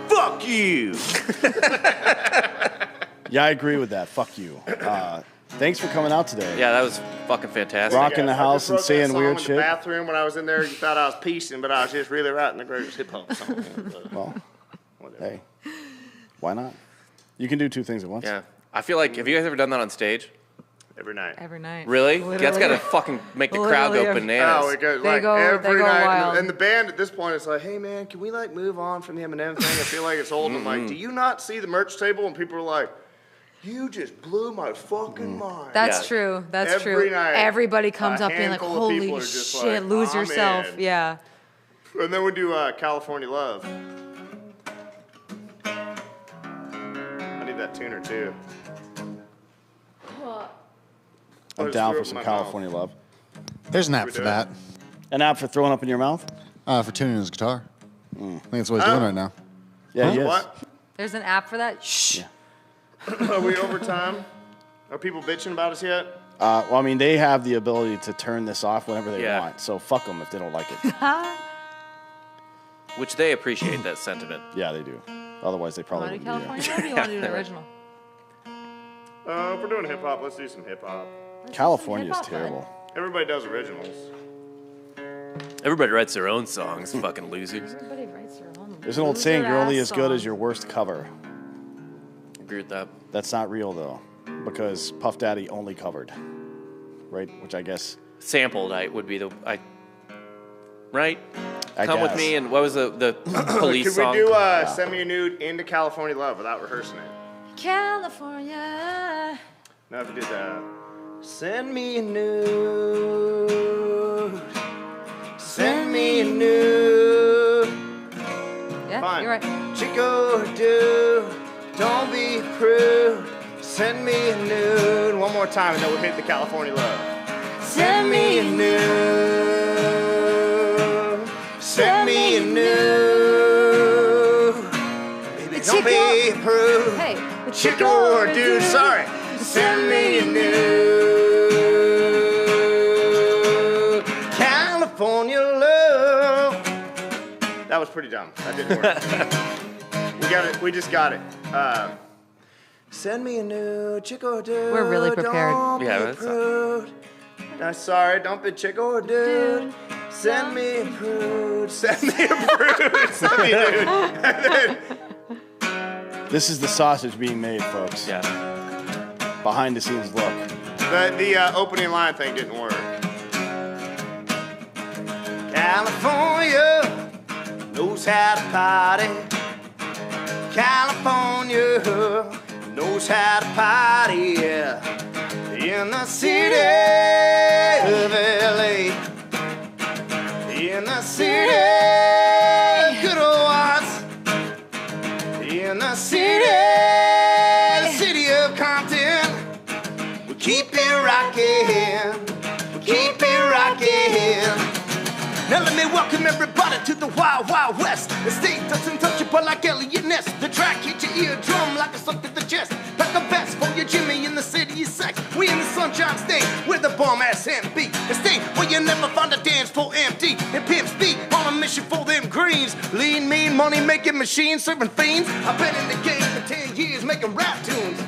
Fuck you. Yeah, I agree with that. Fuck you. Thanks for coming out today. Yeah, that was fucking fantastic. Rocking the house and saying weird in shit. the bathroom when I was in there, you thought I was piecing, but I was just really writing the greatest hip hop song. Well, Whatever. hey, why not? You can do two things at once. Yeah. I feel like, have you guys ever done that on stage? Every night. Every night. Really? Literally. That's got to fucking make the crowd go Literally. bananas. Oh, it goes They like go- every they go night, wild. and the band at this point is like, "Hey man, can we like move on from the Eminem thing? I feel like it's old." And I'm like, "Do you not see the merch table?" And people are like, "You just blew my fucking mind." That's Yeah. true. That's Every true. night, Everybody comes a up being like, handful of holy people are just shit, like, lose "I'm yourself. in." Yeah. And then we do California Love. I need that tuner too. I'm down for some California love. There's an app We for do it. that. An app for throwing up in your mouth? For tuning his guitar. I think that's what he's doing right now. Yeah, he is. What? There's an app for that? Shh. Are we over time? Are people bitching about us yet? Well, I mean, they have the ability to turn this off whenever they Yeah. want. So fuck them if they don't like it. Which they appreciate that sentiment. Yeah, they do. Otherwise, they You probably want to do wouldn't be here. California? Or do you want to do an original? If we're doing hip hop, let's do some hip hop. California is hip-hop, bud. terrible. Everybody does originals. Everybody writes their own songs, fucking losers. Everybody writes their own. There's an old saying, you're only as good as your worst cover. Agree with that. That's not real, though, because Puff Daddy only covered, right? Which I guess... Sampled, would be the... right? I Come with guess. me, and what was the police Could song? we do Send Me a Nude into California Love without rehearsing it? California. No, if you did Send me a nude. Send me a nude. Yeah, Fine. you're right. Chico or dude, don't be prude. Send me a nude. One more time and then we'll hit the California Love. Send me a nude. Don't be a prude. Hey, Chick or dude, sorry. Send me a nude. California love. That was pretty dumb. That didn't work. We got it. We just got it. Send me a nude, chick or dude. We're really prepared. Don't Yeah, be a that's prude. No, sorry, don't be chick or dude. Send me a prude. Send me a prude. Send me a nude. This is the sausage being made, folks. Yeah. Behind the scenes look. The opening line thing didn't work. California knows how to party. California knows how to party, yeah. In the city of LA. In the city, good old ones. In the city of Compton. We keep it rocking. We keep it rocking. Now let me welcome everybody to the Wild Wild West. The state doesn't touch you but like Elliot Ness. The track hit your eardrum like a suck to the chest. Pack a vest for your Jimmy in the city of sex. We in the Sunshine State where the bomb ass MB. The state where you never find a dance floor empty. And pimp speed on a mission for them greens. Lean, mean, money making machines serving fiends. I've been in the game for 10 years making rap tunes.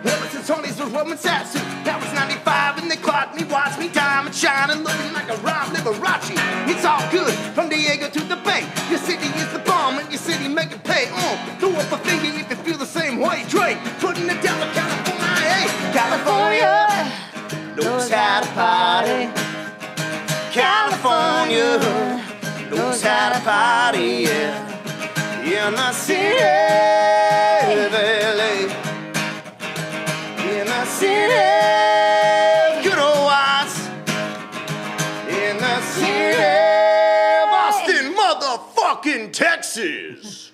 Ever since Tony's was Roman Satsu. That was 95 and they clocked me, watched me diamond shining, looking like a Rob Liberace. It's all good from Diego to the Bay. Your city is the bomb and your city make it pay. Throw up a finger if you feel the same way. Drake, putting it down with California. Hey, California knows how to party. California knows how to party, yeah. In the city of LA. In the city, good old ones. In the city of Austin, motherfucking Texas.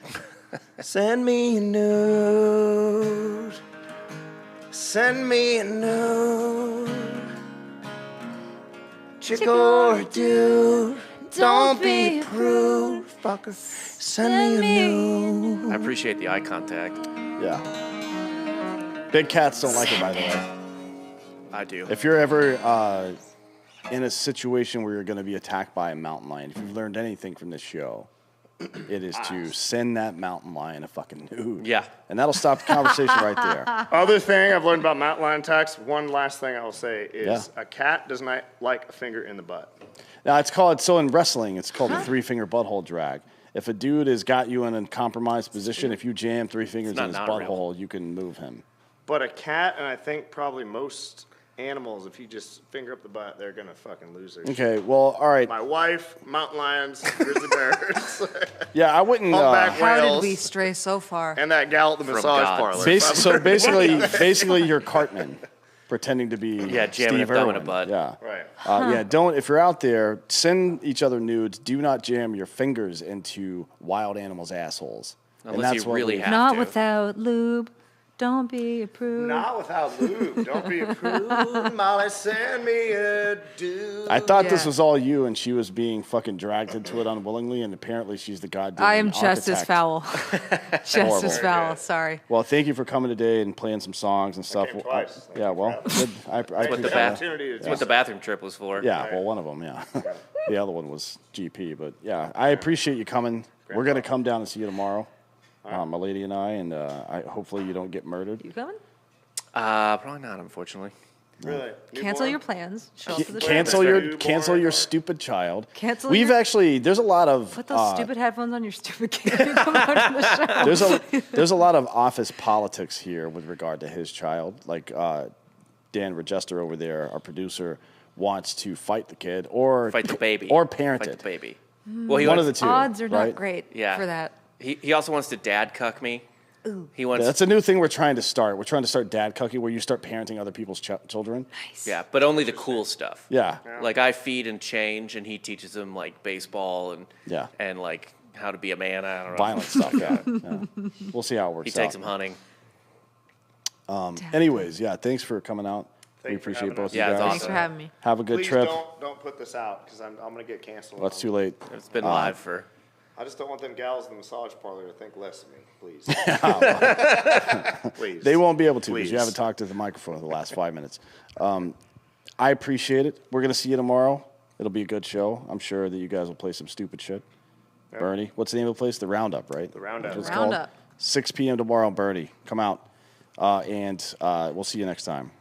Send me a nude. Send me a nude. Chick or dude, don't be a prude. Fucker, send me a nude. I appreciate the eye contact. Yeah. Big cats don't like it, by the way. I do. If you're ever in a situation where you're going to be attacked by a mountain lion, if you've learned anything from this show, it is to send that mountain lion a fucking nude. Yeah. And that'll stop the conversation right there. Other thing I've learned about mountain lion attacks, one last thing I will say is a cat does not like a finger in the butt. Now, it's called, so in wrestling, it's called a three-finger butthole drag. If a dude has got you in a compromised position, if you jam 3 fingers in his butthole, you can move him. But a cat, and I think probably most animals, if you just finger up the butt, they're going to fucking lose their shit. Okay, well, all right. My wife, mountain lions, grizzly bears. Yeah, I wouldn't... Humpback How did whales, we stray so far? and that gal at the massage God. parlor. so basically, you're Cartman, pretending to be jamming Steve a thumb in a Irwin. butt. Yeah. Right. Yeah, don't, if you're out there, send each other nudes. Do not jam your fingers into wild animals' assholes. Unless you really have Not to. without lube. Don't be a prude. Not without lube. Don't be a prude. Molly, send me a dude. I thought this Yeah. was all you, and she was being fucking dragged into it unwillingly, and apparently she's the goddamn I am just as architect. foul. Just Horrible. as foul. Sorry. Well, thank you for coming today and playing some songs and stuff. came twice. Yeah, well, good. I What the, appreciate bath- opportunity to what the bathroom trip was for. Yeah, well, one of them, yeah. The other one was GP, but yeah, I appreciate you coming. We're gonna come down and see you tomorrow, my lady and I, and hopefully you don't get murdered. You coming? Probably not, unfortunately. Really? Cancel your plans. Show up to the show. Cancel your stupid child. Cancel We've your- actually there's a lot of Put those stupid headphones on your stupid kid. Come out to the show. there's a lot of office politics here with regard to his child. Like Dan Regester over there, our producer, wants to fight the kid or Fight the baby. or parent Fight it. the baby. Mm. Well, he One of wants, the two. Odds are not right? great Yeah. for that. He also wants to dad cuck me. He wants, That's a new thing we're trying to start. We're trying to start dad cucking, where you start parenting other people's children. Nice. yeah, but only the cool stuff. Yeah. Like I feed and change, and he teaches him like baseball and like how to be a man. I don't know. Violent stuff. Yeah. We'll see how it works He takes out. him hunting. Anyways, yeah, thanks for coming out. Thank We you for appreciate having both us. of you Yeah, it's guys. Thanks for having me. Have a good Please trip. don't put this out because I'm going to get canceled. That's too late. It's been live for. I just don't want them gals in the massage parlor to think less of me, please. Please. They won't be able to because Please. you haven't talked to the microphone for the last 5 minutes. I appreciate it. We're going to see you tomorrow. It'll be a good show. I'm sure that you guys will play some stupid shit. Yeah. Bernie, what's the name of the place? The Roundup, right? The Roundup. That's what it's Roundup. called. 6 p.m. tomorrow, Bernie. Come out, and we'll see you next time.